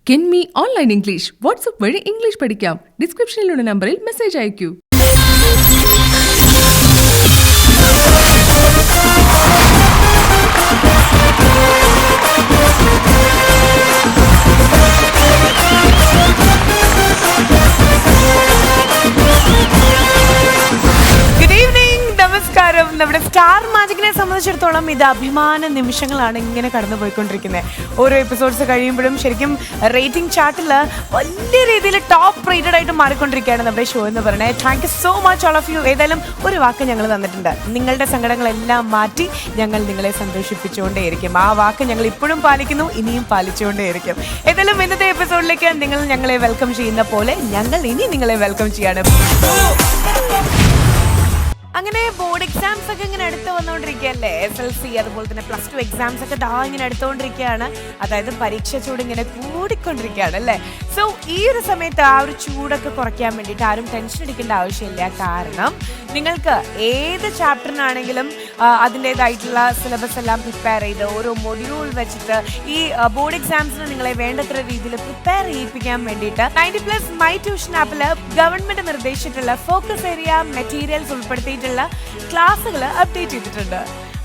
കെൻമി online English WhatsApp വഴി English പഠിക്കാം. ഡിസ്ക്രിപ്ഷനിലുള്ള നമ്പറിൽ മെസ്സേജ് അയക്കൂ. നമ്മുടെ സ്റ്റാർ മാജിക്കിനെ സംബന്ധിച്ചിടത്തോളം ഇത് അഭിമാന നിമിഷങ്ങളാണ് ഇങ്ങനെ കടന്നു പോയിക്കൊണ്ടിരിക്കുന്നത്. ഓരോ എപ്പിസോഡ്സ് കഴിയുമ്പോഴും ശരിക്കും റേറ്റിംഗ് ചാർട്ടിൽ വലിയ രീതിയിൽ ടോപ്പ് റേറ്റഡ് ആയിട്ട് മാറിക്കൊണ്ടിരിക്കുകയാണ് നമ്മുടെ ഷോ എന്ന് പറയുന്നത്. Thank you so much all of you. ഏതായാലും ഒരു വാക്ക് ഞങ്ങൾ തന്നിട്ടുണ്ട്, നിങ്ങളുടെ സങ്കടങ്ങളെല്ലാം മാറ്റി ഞങ്ങൾ നിങ്ങളെ സന്തോഷിപ്പിച്ചുകൊണ്ടേയിരിക്കും. ആ വാക്ക് ഞങ്ങൾ ഇപ്പോഴും പാലിക്കുന്നു, ഇനിയും പാലിച്ചുകൊണ്ടേയിരിക്കും. ഏതായാലും ഇന്നത്തെ എപ്പിസോഡിലേക്ക് നിങ്ങൾ ഞങ്ങളെ വെൽക്കം ചെയ്യുന്ന പോലെ ഞങ്ങൾ ഇനി നിങ്ങളെ വെൽക്കം ചെയ്യാണ്. അങ്ങനെ ബോർഡ് എക്സാംസ് ഒക്കെ ഇങ്ങനെ അടുത്ത് വന്നുകൊണ്ടിരിക്കുകയല്ലേ. SLC അതുപോലെ തന്നെ +2 എക്സാംസ് ഒക്കെ ഇങ്ങനെ അടുത്തുകൊണ്ടിരിക്കുകയാണ്. അതായത് പരീക്ഷ ചൂട് ഇങ്ങനെ കൂടിക്കൊണ്ടിരിക്കുകയാണ് അല്ലേ. സോ ഈ ഒരു സമയത്ത് ആ ഒരു ചൂടൊക്കെ കുറയ്ക്കാൻ വേണ്ടിയിട്ട് ആരും ടെൻഷൻ അടിക്കേണ്ട ആവശ്യമില്ല. കാരണം നിങ്ങൾക്ക് ഏത് ചാപ്റ്ററിനാണെങ്കിലും അതിൻ്റെതായിട്ടുള്ള സിലബസ് എല്ലാം പ്രിപ്പയർ ചെയ്ത് ഓരോ മൊഡ്യൂൾ വെച്ചിട്ട് ഈ ബോർഡ് എക്സാംസിന് നിങ്ങളെ വേണ്ടത്ര രീതിയിൽ പ്രിപ്പയർ ചെയ്യിപ്പിക്കാൻ വേണ്ടിയിട്ട് 90+ മൈ ട്യൂഷൻ ആപ്പിൽ ഗവൺമെന്റ് നിർദ്ദേശിച്ചിട്ടുള്ള ഫോക്കസ് ഏരിയ മെറ്റീരിയൽസ് ഉൾപ്പെടുത്തിയിട്ടുള്ള ക്ലാസ്സുകൾ അപ്ഡേറ്റ് ചെയ്തിട്ടുണ്ട്.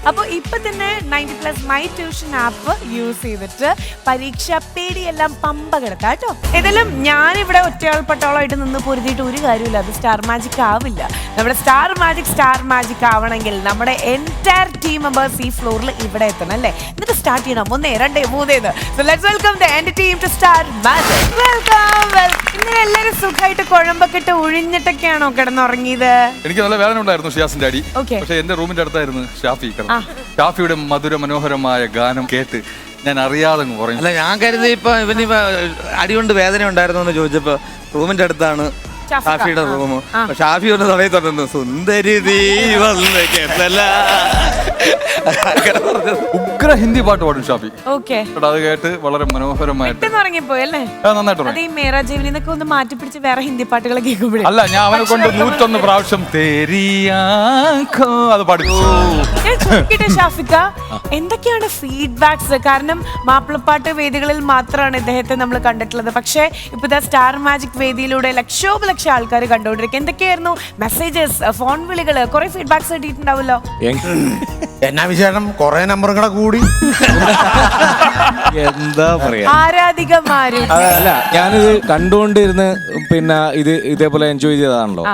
അപ്പോൾ ഇപ്പം തന്നെ 90+ മൈ ട്യൂഷൻ ആപ്പ് യൂസ് ചെയ്തിട്ട് പരീക്ഷ പേടിയെല്ലാം പമ്പ കിടക്കാം കേട്ടോ. ഏതായാലും ഞാനിവിടെ ഒറ്റയാൾ പട്ടോളമായിട്ട് നിന്ന് പൊരുതിയിട്ട് ഒരു കാര്യമില്ല, അത് സ്റ്റാർ മാജിക് ആവില്ല. നമ്മുടെ സ്റ്റാർ മാജിക് ആവണമെങ്കിൽ നമ്മുടെ എൻറ്റയർ ടീം മെമ്പേഴ്സ് ഈ ഫ്ലോറിൽ ഇവിടെ എത്തണം അല്ലേ. എന്നിട്ട് സ്റ്റാർട്ട് ചെയ്യണം 1, 2, 3. So let's welcome the entire team to Star Magic. ഇങ്ങനെ എല്ലാവരും സുഖമായിട്ട് കുഴമ്പൊക്കെ ഇട്ട് ഒഴിഞ്ഞിട്ടൊക്കെയാണോ കിടന്നുറങ്ങിയത്? എനിക്ക് നല്ല വേദന ഉണ്ടായിരുന്നു ഷിയാസിന്റെ അടി. പക്ഷെ എന്റെ റൂമിന്റെ അടുത്തായിരുന്നു ഷാഫി. ഷാഫിയുടെ മധുര മനോഹരമായ ഗാനം കേട്ട് ഞാൻ അറിയാതെ പറഞ്ഞു. അല്ല, ഞാൻ കരുതി ഇപ്പൊ ഇവന് അടികൊണ്ട് വേദന ഉണ്ടായിരുന്നു എന്ന് ചോദിച്ചപ്പോ റൂമിന്റെ അടുത്താണ് ഷാഫിയുടെ റൂം. ഷാഫി ഒന്ന് സമയത്തുണ്ടെന്ന് സുന്ദരി ഉഗ്ര ഹിന്ദി പാട്ട് പാടും ഷാഫി. അത് കേട്ട് വളരെ മനോഹരമായിട്ട് നന്നായിട്ട് ഒന്ന് മാറ്റി പിടിച്ച് വേറെ ഹിന്ദി പാട്ടുകൾ കേൾക്കുമ്പോഴേ അല്ല, ഞാൻ അവനെ കൊണ്ട് 101 പ്രാവശ്യം അത് പഠിച്ചു. ഷാഫിക്ക, എന്തൊക്കെയാണ് ഫീഡ്ബാക്സ്? കാരണം മാപ്പിളപ്പാട്ട് വേദികളിൽ മാത്രമാണ് ഇദ്ദേഹത്തെ നമ്മൾ കണ്ടിട്ടുള്ളത്. പക്ഷേ ഇപ്പൊ സ്റ്റാർ മാജിക് വേദിയിലൂടെ ലക്ഷോപലക്ഷം ആൾക്കാർ കണ്ടുകൊണ്ടിരിക്കും. എന്തൊക്കെയായിരുന്നു മെസ്സേജസ്, ഫോൺ വിളികള്, കുറെ ഫീഡ്ബാക്സ് കിട്ടിയിട്ടുണ്ടാവല്ലോ. എന്നാ വിശേഷം? കുറെ നമ്പറുകളെ കൂടി എന്താ പറയാ, ആരാധികമാരും. അല്ല, ഞാനിത് കണ്ടുകൊണ്ടിരുന്ന് പിന്നെ ഇതേപോലെ എൻജോയ് ചെയ്തതാണല്ലോ.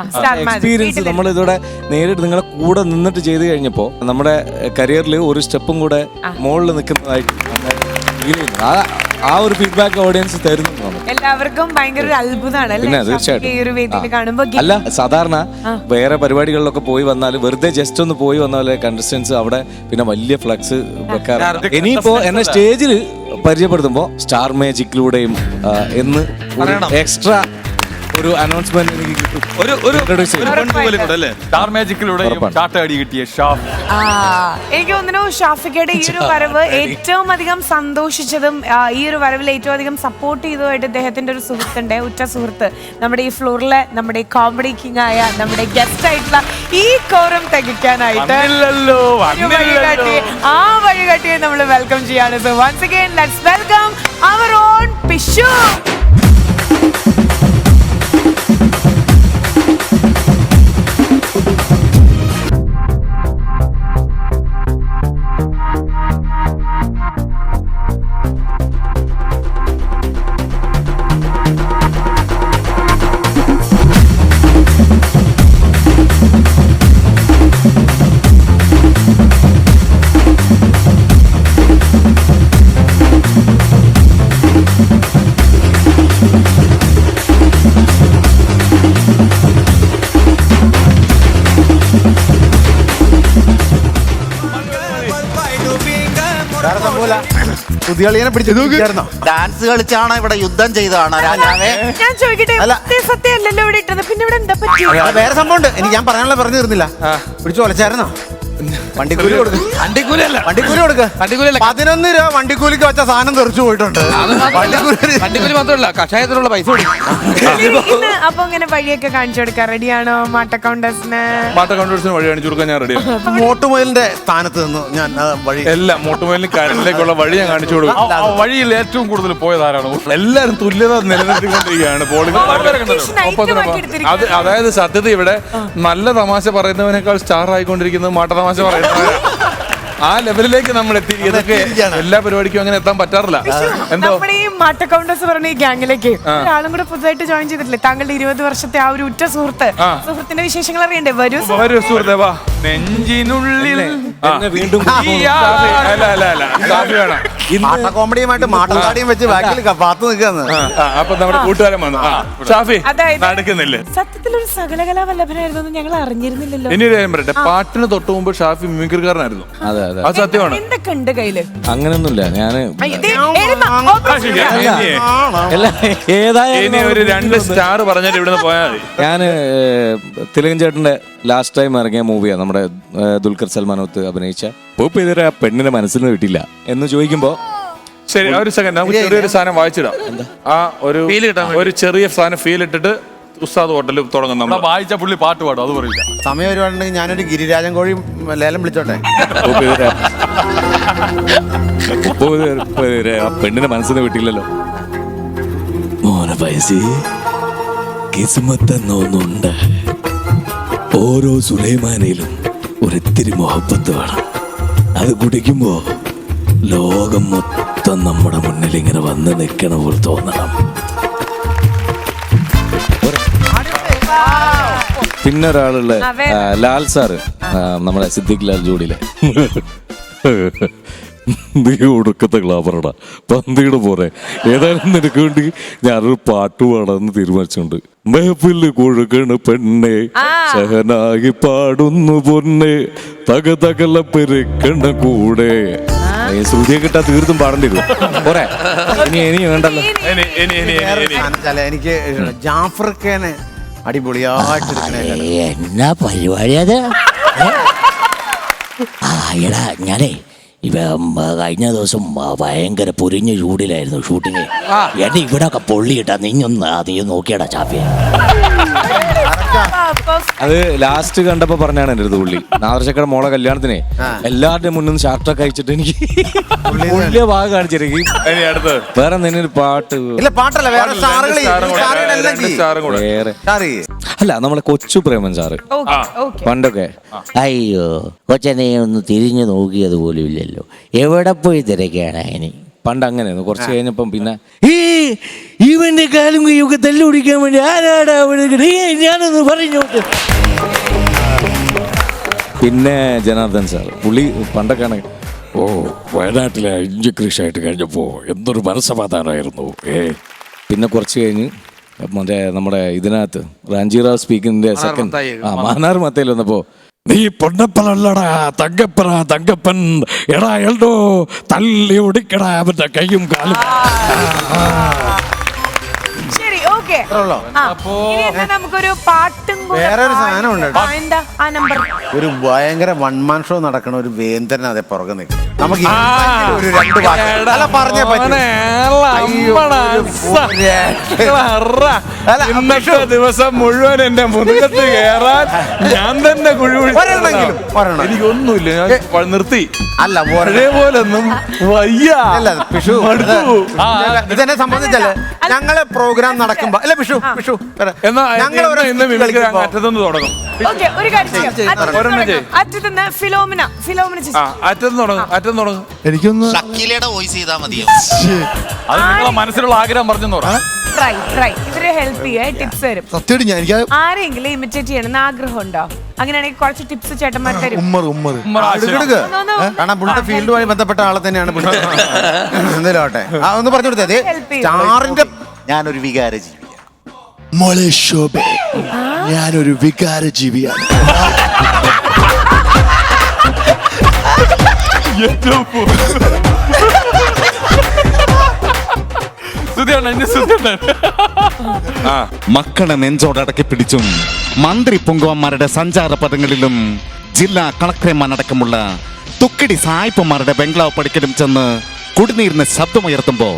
എക്സ്പീരിയൻസ് നമ്മൾ ഇതോടെ നേരിട്ട് നിങ്ങളെ കൂടെ നിന്നിട്ട് ചെയ്ത് കഴിഞ്ഞപ്പോ നമ്മുടെ കരിയറിൽ ഒരു സ്റ്റെപ്പും കൂടെ മുകളിൽ നിൽക്കുന്നതായിട്ട് ഫീൽ ചെയ്യുന്നു. ആ ഒരു ഫീഡ്ബാക്ക് ഓഡിയൻസ് തരുന്നു. എല്ലാവർക്കും ഭയങ്കര ഒരു അത്ഭുതമാണ് അല്ല, സാധാരണ വേറെ പരിപാടികളിലൊക്കെ പോയി വന്നാൽ വെറുതെ ജസ്റ്റ് ഒന്ന് പോയി വന്നാലേ കണ്ടസ്റ്റൻസ് അവിടെ പിന്നെ വലിയ ഫ്ലക്സ് വെക്കാറ്. ഇനിയിപ്പോ എന്നെ സ്റ്റേജിൽ പരിചയപ്പെടുത്തുമ്പോ സ്റ്റാർ മാജിക്കിലൂടെയും എന്ന് എക്സ്ട്രാ ഒരു അനൗൺസ്മെന്റ് എനിക്ക് കിട്ടും. എനിക്ക് തോന്നുന്നു ഷാഫിക്കയുടെ ഈ ഒരു വരവ് ഏറ്റവും അധികം സന്തോഷിച്ചതും ഈ ഒരു വരവിൽ ഏറ്റവും അധികം സപ്പോർട്ട് ചെയ്തതുമായിട്ട് ഇദ്ദേഹത്തിന്റെ ഒരു സുഹൃത്തുണ്ട്, ഉറ്റ സുഹൃത്ത്, നമ്മുടെ ഈ ഫ്ലോറിലെ നമ്മുടെ കോമഡി കിങ് ആയ നമ്മുടെ ഗസ്റ്റ് ആയിട്ടുള്ള ഈ കോറം തികയ്ക്കാനായിട്ട് ആ വഴികാട്ടിയെ നമ്മൾ വെൽക്കം ചെയ്യാണ്. So once again let's welcome our own Pishu. Dance കളിച്ചാണോ ഇവിടെ യുദ്ധം ചെയ്തതാണോ രാജാവേ? ഞാൻ ചോദിക്കട്ടെ, സത്യമല്ലല്ലോ ഇവിടെ ഇട്ടത്, പിന്നെ ഇവിടെ എന്താ പറ്റി? വേറെ സംഭവം ഉണ്ട്, എനിക്ക് ഞാൻ പറയാനുള്ള പറഞ്ഞു തീർന്നില്ല. പിടിച്ചു ഒലച്ചായിരുന്നോ? വണ്ടിക്കൂലി കൊടുക്കും. വണ്ടിക്കൂലിയല്ല വണ്ടിക്കൂലി കൊടുക്ക. വണ്ടിക്കൂലിയല്ല 11 രൂപ വണ്ടിക്കൂലിക്ക് വെച്ച സാധനം തെറിച്ചു പോയിട്ടുണ്ട്. വണ്ടിക്കൂലി മാത്രമല്ല കഷായത്തിനുള്ള പൈസ ഇന്ന് അപ്പൊ ഇങ്ങനെ വഴിയൊക്കെ കാണിച്ചു കൊടുക്കാം. റെഡിയാണോ മാട്ട കൗണ്ടേഴ്സിന്? മാട്ട കൗണ്ടേഴ്സിന് വഴി കാണിച്ചു കൊടുക്കാൻ ഞാൻ റെഡിയാണ്. മോട്ടുമൊയിലിന്റെ സ്ഥാനത്ത് നിന്ന് ഞാൻ വഴി എല്ലാം മോട്ടുമേലിന് കരണ്ടിലേക്കുള്ള വഴി ഞാൻ കാണിച്ചു കൊടുക്കും. ആ വഴിയിൽ ഏറ്റവും കൂടുതൽ പോയതാരാണ്? എല്ലാരും തുല്യത നിലനിർത്തിക്കൊണ്ടിരിക്കുകയാണ് പോളിംഗ്. അതായത് സത്യത്തിൽ ഇവിടെ നല്ല തമാശ പറയുന്നവനേക്കാൾ സ്റ്റാർ ആയിക്കൊണ്ടിരിക്കുന്നത് മാട്ട തമാശ പറയുന്നവരാണ്. ആ ലെവലിലേക്ക് നമ്മൾ എത്തിയിരിക്കുന്നതൊക്കെ എല്ലാ പരിപാടിക്കും അങ്ങനെ എത്താൻ പറ്റാറില്ല. എന്തോ നമ്മുടെ ഈ മാട്ട കൗണ്ടേഴ്സ് പറഞ്ഞ ഈ ഗ്യാങ്ങിലേക്ക് ഒരാളും കൂടെ പുതുതായിട്ട് ജോയിൻ ചെയ്തിട്ടില്ലേ? താങ്കളുടെ 20 വർഷത്തെ ആ ഒരു ഉറ്റ സുഹൃത്തിന്റെ വിശേഷങ്ങൾ അറിയണ്ടേ? വരൂ സുഹൃത്തേ വാ. നെഞ്ചിനുള്ളിൽ വീണ്ടും കാഫി വേണം. മാട്ട കോമഡിയുമായിട്ട് മാട്ടത്താടിയും വെച്ച് ബാക്കിൽ പാത്തു നിൽക്കാന്ന്. അപ്പൊ നമ്മുടെ കൂട്ടുകാരൻ വന്നു. ഷാഫി അതായത് നടക്കുന്നില്ലേ? സത്യത്തിലൊരു സകലകലാ വല്ലഭനായിരുന്നു ഞങ്ങൾ അറിഞ്ഞിരുന്നില്ലല്ലോ. ഇനി ഒരു കാര്യം പറയട്ടെ, പാട്ടിന് തൊട്ട് മുമ്പ് ഷാഫി മിമിക്രിക്കാരനായിരുന്നു. അതെ അതെ, അത് സത്യമാണ്. എന്തൊക്കെ ഉണ്ട് കയ്യില്? അങ്ങനൊന്നുമില്ല. ഞാന് ഇനി ഏതായാലും ഒരു 2 സ്റ്റാർ പറഞ്ഞിട്ട് ഇവിടുന്ന് പോയാൽ മതി. ഞാന് തിലകൻ ചേട്ടന്റെ ലാസ്റ്റ് ടൈം ഇറങ്ങിയ മൂവിയാണ് നമ്മുടെ ദുൽഖർ സൽമാനൊത്ത് അഭിനയിച്ച പൂപ്പ് ഇതുവരെ ആ പെണ്ണിനെ മനസ്സിൽ നിന്ന് കിട്ടില്ല എന്ന് ചോദിക്കുമ്പോ ശരി, ഒരു സെക്കൻഡ് നമുക്ക് ചെറിയൊരു സാധനം വായിച്ചിടാം. ആ ഒരു ചെറിയ സാധനം ഫീൽ ഇട്ടിട്ട് ഉസ്താദ് ഹോട്ടലിൽ തുടങ്ങും. നമ്മൾ വായിച്ച പുള്ളി പാട്ട് പാടും, അത് പറയില്ല. സമയം ഒരുപാടുണ്ടെങ്കിൽ ഞാനൊരു ഗിരിരാജൻ കോഴി ലേലം വിളിച്ചോട്ടെ. പൂപ്പ് ഇതുവരെ ആ പെണ്ണിനെ മനസ്സിൽ നിന്ന് കിട്ടില്ലല്ലോ. മോനെ പൈസ കിസ്മത്തെന്നൊന്നുണ്ട്. ഓരോ സുലൈമാനയിലും ഒരിത്തിരി മുഹബത്ത് വേണം. അത് കുടിക്കുമ്പോ ലോകം മൊത്തം നമ്മുടെ മുന്നിൽ ഇങ്ങനെ വന്ന് നിൽക്കണ പോലെ തോന്നണം. പിന്നെ ഒരാളുള്ള ലാൽ സാറ്, നമ്മുടെ സിദ്ദിഖ് ലാൽ ജോഡിയിലെ നീ ഒടുക്കത്തെ ഗ്ലാമറടാ പന്തിയുടെ പോരെ. ഏതായാലും നിനക്ക് വേണ്ടി ഞാനൊരു പാട്ട് പാടാന്ന് തീരുമാനിച്ചുണ്ട്. മേപ്പില് കൊഴുകണ പെണ്ണെ സഹനായി പാടുന്നു പൊന്നെ തകതകല പെരുക്കണ കൂടെ. ശ്രുതിയെ കിട്ടാ തീർത്തും പാടേണ്ടി വരും. പോരെ, ഇനി വേണ്ടല്ലോ. എനിക്ക് ജാഫർഖാനെ അടിപൊളിയായിട്ട് എന്നാ പരിപാടി അത്? എടാ ഞാനേ കഴിഞ്ഞ ദിവസം ഭയങ്കര പൊരിഞ്ഞ ചൂടിലായിരുന്നു ഷൂട്ടിങ്. എന്നെ ഇവിടെ ഒക്കെ പൊള്ളിയിട്ടാ നീ നോക്കിയടാ ചാപ്പിയെ. അത് ലാസ്റ്റ് കണ്ടപ്പോ പറഞ്ഞാണ് എൻ്റെ അടുത്ത് പുള്ളി. നാദർശക്കട മോളെ കല്യാണത്തിനെ എല്ലാവരുടെയും മുന്നിൽ നിന്ന് ഷർട്ടൊക്കെ അയച്ചിട്ട് എനിക്ക് പുള്ളിയെ ഭാഗം കാണിച്ചിരിക്കും. വേറെ എന്തെങ്കിലും പാട്ട് അല്ല, നമ്മളെ കൊച്ചു പ്രേമൻ സാറ് പണ്ടൊക്കെ. അയ്യോ കൊച്ചനെ ഒന്ന് തിരിഞ്ഞു നോക്കിയത് പോലും ഇല്ലല്ലോ. എവിടെ പോയി തിരക്കാണ് അതിന്? പണ്ട് അങ്ങനെയായിരുന്നു. കുറച്ച് കഴിഞ്ഞപ്പം പിന്നെ ഇവന്റെ കാലും കൈയൊക്കെ തല്ലുപിടിക്കാൻ വേണ്ടി ആരാടാ ഞാനൊന്ന് പറഞ്ഞോട്ട്. പിന്നെ ജനാർദ്ദൻ സാർ പുള്ളി പണ്ടൊക്കെയാണ് വയനാട്ടിലെ ഇഞ്ചി കൃഷിയായിട്ട് കഴിഞ്ഞപ്പോ എന്തൊരു മനസ്സമാധാനമായിരുന്നു. പിന്നെ കുറച്ച് കഴിഞ്ഞ് മറ്റേ നമ്മുടെ ഇതിനകത്ത് റാഞ്ചിറാവ് സ്പീക്കിന്റെ സെക്കൻഡ് മാനാർ മത്തയിൽ വന്നപ്പോ നീ പൊന്നപ്പനല്ലടാ തങ്കപ്പൻ എടാ എൽഡോ തല്ലി ഒടിക്കടാ അവന്റെ കൈയും കാലും. ശരി, ഓക്കെ. നമുക്കൊരു പാട്ടും വേറൊരു സാധനം ഉണ്ട്. എന്താ ആ നമ്പർ? ഒരു ഭയങ്കര 1 man ഷോ നടക്കണ ഒരു വേന്ദ്രൻ അതെ പുറകെ നിൽക്കും. നമുക്ക് ഒരു 2 വാക്ക് പറഞ്ഞേ പറ്റൂ. ഇന്നത്തെ ദിവസം മുഴുവൻ എന്റെ മുതുകത്ത് കയറാൻ ഞാൻ തന്നെ എനിക്കൊന്നുമില്ല. ഞാൻ നിർത്തി. അല്ല ഒരേപോലൊന്നും വയ്യ. പിഷു ഇതെന്നെ സംബന്ധിച്ചല്ലേ ഞങ്ങള് പ്രോഗ്രാം നടക്കുമ്പോ അല്ല പിഷു അറ്റത്തുനിന്ന് തുടങ്ങും. എനിക്കൊന്ന് നിങ്ങളെ മനസ്സിലുള്ള ആഗ്രഹം പറഞ്ഞെന്ന് പറയാം. ഹെൽപ്പ് ചെയ്യേ, ടിപ്സ് തരും. ആരെങ്കിലും ഇമിറ്റേറ്റ് ചെയ്യണമെന്ന് ആഗ്രഹം ഉണ്ടോ? അങ്ങനെയാണെങ്കിൽ കുറച്ച് ടിപ്സ് ചേട്ടന്മാർ തരും. കാരണം പുള്ളിയുടെ ഫീൽഡുമായി ബന്ധപ്പെട്ട ആളെ തന്നെയാണ്. എന്തായാലും ആട്ടെ ഒന്ന് പറഞ്ഞു കൊടുത്തേ. സ്റ്റാറിന്റെ ഞാനൊരു വികാര ജീവിയാണ് മോളെ ശോഭ, ഞാനൊരു വികാര ജീവിയാണ്. മക്കളെ നെഞ്ചോടടക്കി പിടിച്ചും മന്ത്രി പൊങ്കവന്മാരുടെ സഞ്ചാര പദങ്ങളിലും ജില്ലാ കളക്ടർമാരടക്കമുള്ള തുക്കടി സായിപ്പന്മാരുടെ ബംഗ്ലാവ് പടിക്കലും ചെന്ന് കുടിനീരിന് ശബ്ദമുയർത്തുമ്പോൾ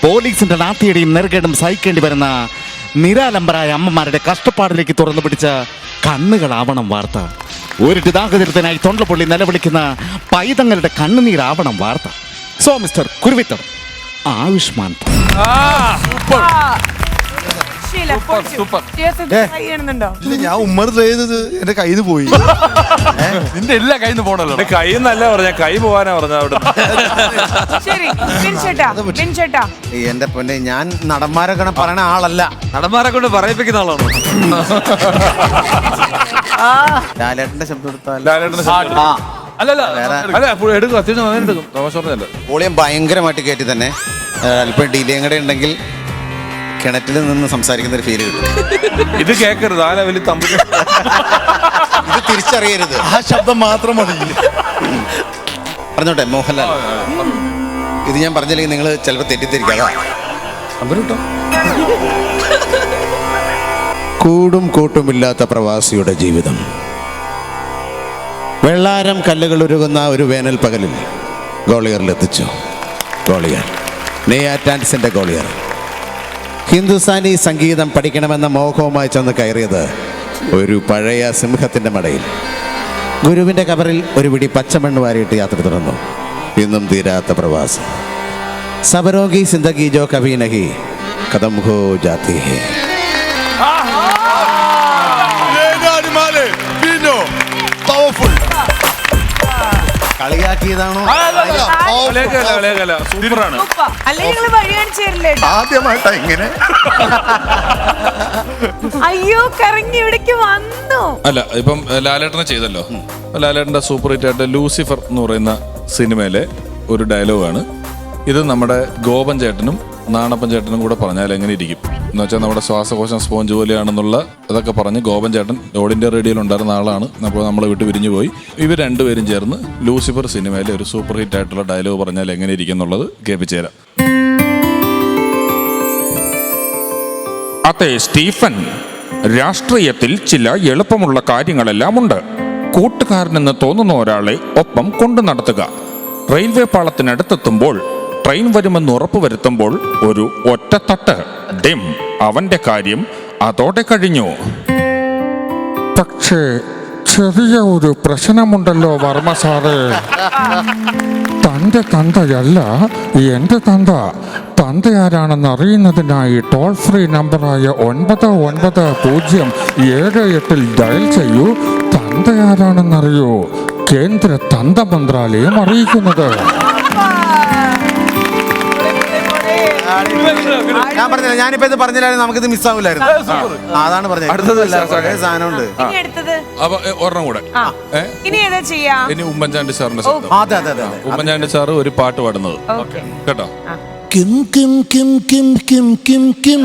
പോലീസിന്റെ നാട്ടിയടിയും നെറുകേടും സഹിക്കേണ്ടി വരുന്ന നിരാലംബരായ അമ്മമാരുടെ കഷ്ടപ്പാടിലേക്ക് തുറന്നു പിടിച്ച കണ്ണുകളാവണം വാർത്ത. ഒരു ഗതാഗതത്തിനായി തൊണ്ടപൊള്ളി നിലവിളിക്കുന്ന പൈതങ്ങളുടെ കണ്ണുനീരാവണം വാർത്ത. സോ മിസ്റ്റർ കുരുവിത്തർ, ആയുഷ്മാൻ ഞാൻ ഉമ്മർ ചെയ്തത് എന്റെ കയ്യിൽ പോയി. നിന്റെ എല്ലാ കയ്യിൽ നിന്ന് പോണല്ലോ. കൈ എന്നല്ല പറഞ്ഞ, കൈ പോകാനാ പറഞ്ഞ അവിടെ. ശരി ചേട്ടാ എന്റെ പൊന്നെ, ഞാൻ നടന്മാരൊക്കെ പറയണ ആളല്ല. നടന്മാരെ കൊണ്ട് പറയിപ്പിക്കുന്ന ആളാണ്. ലാലേട്ടന്റെ ശബ്ദം എടുത്താൽ അല്ലല്ല എടുക്കും, അത്യാവശ്യം നന്നായി എടുക്കും. തമാശ പറഞ്ഞല്ല, വോളിയം ഭയങ്കരമായിട്ട് കയറ്റി തന്നെ. അല്പം ഡിലേയും കൂടെ ഉണ്ടെങ്കിൽ കിണറ്റിൽ നിന്ന് സംസാരിക്കുന്ന ഒരു ഫീല് കിട്ടും. ഇത് കേൾക്കരുത്, ആ ലെവലിൽ തമ്മിൽ ഇത് തിരിച്ചറിയരുത്, ആ ശബ്ദം മാത്രം മതി. പറഞ്ഞോട്ടെ മോഹൻലാൽ, ഇത് ഞാൻ പറഞ്ഞില്ലെങ്കിൽ നിങ്ങൾ ചിലപ്പോൾ തെറ്റിദ്ധരിക്കാതെ. കൂടും കൂട്ടുമില്ലാത്ത പ്രവാസിയുടെ ജീവിതം. വെള്ളാരം കല്ലുകൾ ഉരുകുന്ന ഒരു വേനൽ പകലിൽ ഗോളിയറിലെത്തിച്ചു. ഗോളിയർ, നെയ്യാറ്റാൻസിന്റെ ഗോളിയർ. ഹിന്ദുസ്ഥാനി സംഗീതം പഠിക്കണമെന്ന മോഹവുമായി ചെന്ന് കയറിയത് ഒരു പഴയ സിംഹത്തിന്റെ മടയിൽ. ഗുരുവിന്റെ കബറിൽ ഒരു പിടി പച്ചമണ്ണ് വാരിയിട്ട് യാത്ര തുടർന്നു. ഇന്നും തീരാത്ത പ്രവാസം. സബരോഗി സിന്ദഗി ജോ കഭി നഹി ഖതം ഹോ ജാതി ഹൈ. കളിയാക്കിയതാണോ? സൂപ്പറാണ്. അല്ലെങ്കിൽ വഴി കാണിച്ചു തരില്ലേ? ആദ്യമായിട്ടാ ഇങ്ങനെ. അയ്യോ, കറങ്ങി ഇവിടേക്ക് വന്നു. അല്ല, ഇപ്പം ലാലേട്ടനെ ചെയ്തല്ലോ. ലാലേട്ടന്റെ സൂപ്പർ ഹിറ്റ് ആയിട്ട് ലൂസിഫർ എന്ന് പറയുന്ന സിനിമയിലെ ഒരു ഡയലോഗാണ് ഇത്. നമ്മുടെ ഗോപൻ ചേട്ടനും നാണപ്പൻ ചേട്ടനും കൂടെ പറഞ്ഞാൽ എങ്ങനെ ഇരിക്കും എന്ന് വെച്ചാൽ, നമ്മുടെ ശ്വാസകോശം സ്പോഞ്ച് പോലെയാണെന്നുള്ള അതൊക്കെ പറഞ്ഞ് ഗോപൻ ചേട്ടൻ ഓൾ ഇന്ത്യ റേഡിയോയിൽ ഉണ്ടായിരുന്ന ആളാണ്. അപ്പോൾ നമ്മളെ വിട്ട് പിരിഞ്ഞു പോയി. ഇവർ രണ്ടുപേരും ചേർന്ന് ലൂസിഫർ സിനിമയിലെ ഒരു സൂപ്പർ ഹിറ്റ് ആയിട്ടുള്ള ഡയലോഗ് പറഞ്ഞാൽ എങ്ങനെ ഇരിക്കും എന്നുള്ളത് കേൾപ്പിച്ചു തരാം. അതെ സ്റ്റീഫൻ, രാഷ്ട്രീയത്തിൽ ചില എളുപ്പമുള്ള കാര്യങ്ങളെല്ലാം ഉണ്ട്. കൂട്ടുകാരനെന്ന് തോന്നുന്ന ഒരാളെ ഒപ്പം കൊണ്ടു നടത്തുക. റെയിൽവേ പാളത്തിനടുത്തെത്തുമ്പോൾ ട്രെയിൻ വരുമെന്ന് ഉറപ്പുവരുത്തുമ്പോൾ ഒരു ഒറ്റത്തട്ട് ഡിം. അവന്റെ കാര്യം അതോടെ കഴിഞ്ഞു. പക്ഷേ ചെറിയ ഒരു പ്രശ്നമുണ്ടല്ലോ വർമ്മ സാറേ. തന്റെ തന്തയല്ല എന്റെ തന്ത. തന്ത ആരാണെന്ന് അറിയുന്നതിനായി ടോൾ ഫ്രീ നമ്പറായ 990778 ഡയൽ ചെയ്യൂ. തന്ത ആരാണെന്നറിയൂ. കേന്ദ്ര തന്ത മന്ത്രാലയം അറിയിക്കുന്നത്. ഞാൻ പറഞ്ഞില്ല, ഞാനിപ്പോ ഇത് പറഞ്ഞില്ലായിരുന്നു നമുക്കിത് മിസ്സാവില്ലായിരുന്നു. അതാണ് പറഞ്ഞത്. സാധനമുണ്ട്. അപ്പൊ ഒരെണ്ണം കൂടെ. ഇനി ഏതാ ചെയ്യാ? ഇനി ഉമ്മൻചാണ്ടി സാറിന്റെ അതെ. ഉമ്മൻചാണ്ടി സാറ് ഒരു പാട്ട് പാടുന്നത് കേട്ടോ. Kim Kim Kim Kim Kim Kim Kim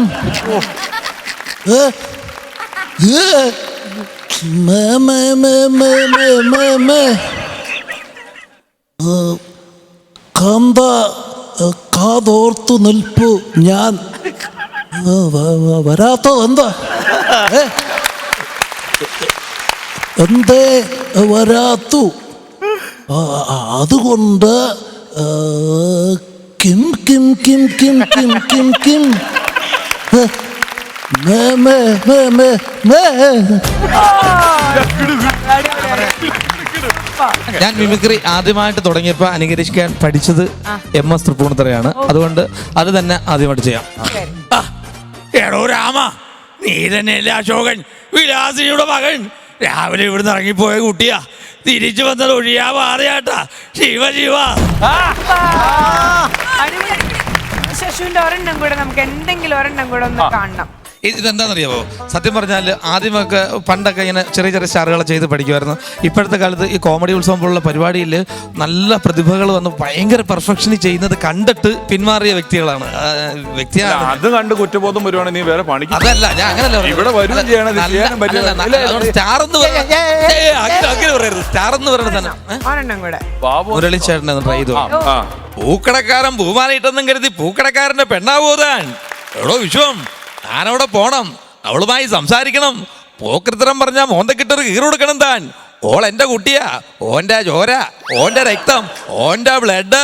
കാന്ത കാതോർത്തു നിൽപ്പു ഞാൻ. വരാത്തതെന്താ? എന്തേ വരാത്തു? അതുകൊണ്ട് Kim Kim Kim Kim Kim Kim Kim ഞാൻ മിമിക്രി ആദ്യമായിട്ട് തുടങ്ങിയപ്പോൾ അനുകരിക്കാൻ പഠിച്ചത് MS തൃപ്പൂണിത്തറയാണ്. അതുകൊണ്ട് അത് തന്നെ ആദ്യമായിട്ട് ചെയ്യാം. എടോ രാമ, നീ തന്നെയല്ലേ അശോകൻ, വിലാസിനിയുടെ മകൻ? രാവിലെ ഇവിടുന്ന് ഇറങ്ങിപ്പോയ കുട്ടിയാ, തിരിച്ചു വന്നത് ഒഴിയാ മാറിയാട്ടാ. ശിവ ശിവ. ശശുവിന്റെ ഒരെണ്ണം കൂടെ നമുക്ക് എന്തെങ്കിലും ഒരെണ്ണം കൂടെ ഒന്ന് കാണണം. ഇതെന്താണെന്നറിയാമോ? സത്യം പറഞ്ഞാൽ ആദ്യമൊക്കെ പണ്ടൊക്കെ ഇങ്ങനെ ചെറിയ ചെറിയ സ്റ്റാറുകളെ ചെയ്ത് പഠിക്കുമായിരുന്നു. ഇപ്പോഴത്തെ കാലത്ത് ഈ കോമഡി ഉത്സവം പോലുള്ള പരിപാടിയിൽ നല്ല പ്രതിഭകൾ വന്ന് ഭയങ്കര പെർഫെക്ഷനി ചെയ്യുന്നത് കണ്ടിട്ട് പിന്മാറിയ വ്യക്തികളാണ്. വ്യക്തിയാണ് അത് കണ്ട് കുറ്റബോധം വരുവാണെങ്കിൽ നീ വേറെ പണിക്ക്. അതല്ല, ഞാൻ അങ്ങനല്ല ഇവിടെ വരും ചെയ്യണം. സ്റ്റാർ എന്ന് പറയരുത്. സ്റ്റാർ എന്ന് പറയുന്നത് തന്നെ ഒരെണ്ണം കൂടെ മുരളിച്ചേട്ടനെ ട്രൈ ചെയ്തു. പൂക്കടക്കാരൻ പൂമാലയിട്ടെന്നും കരുതി പൂക്കടക്കാരന്റെ പെണ്ണാവൂതാൻ. എടോ വിശ്വം, ഞാനവിടെ പോണം, അവളുമായി സംസാരിക്കണം. പോക്കൃത്തരം പറഞ്ഞാൽ മോന്തക്കിട്ടൊരു കീറ് കൊടുക്കണം താൻ. ഓൾ എന്റെ കുട്ടിയാ, ഓന്റെ ചോര, ഓന്റെ രക്തം, ഓന്റെ ബ്ലഡ്.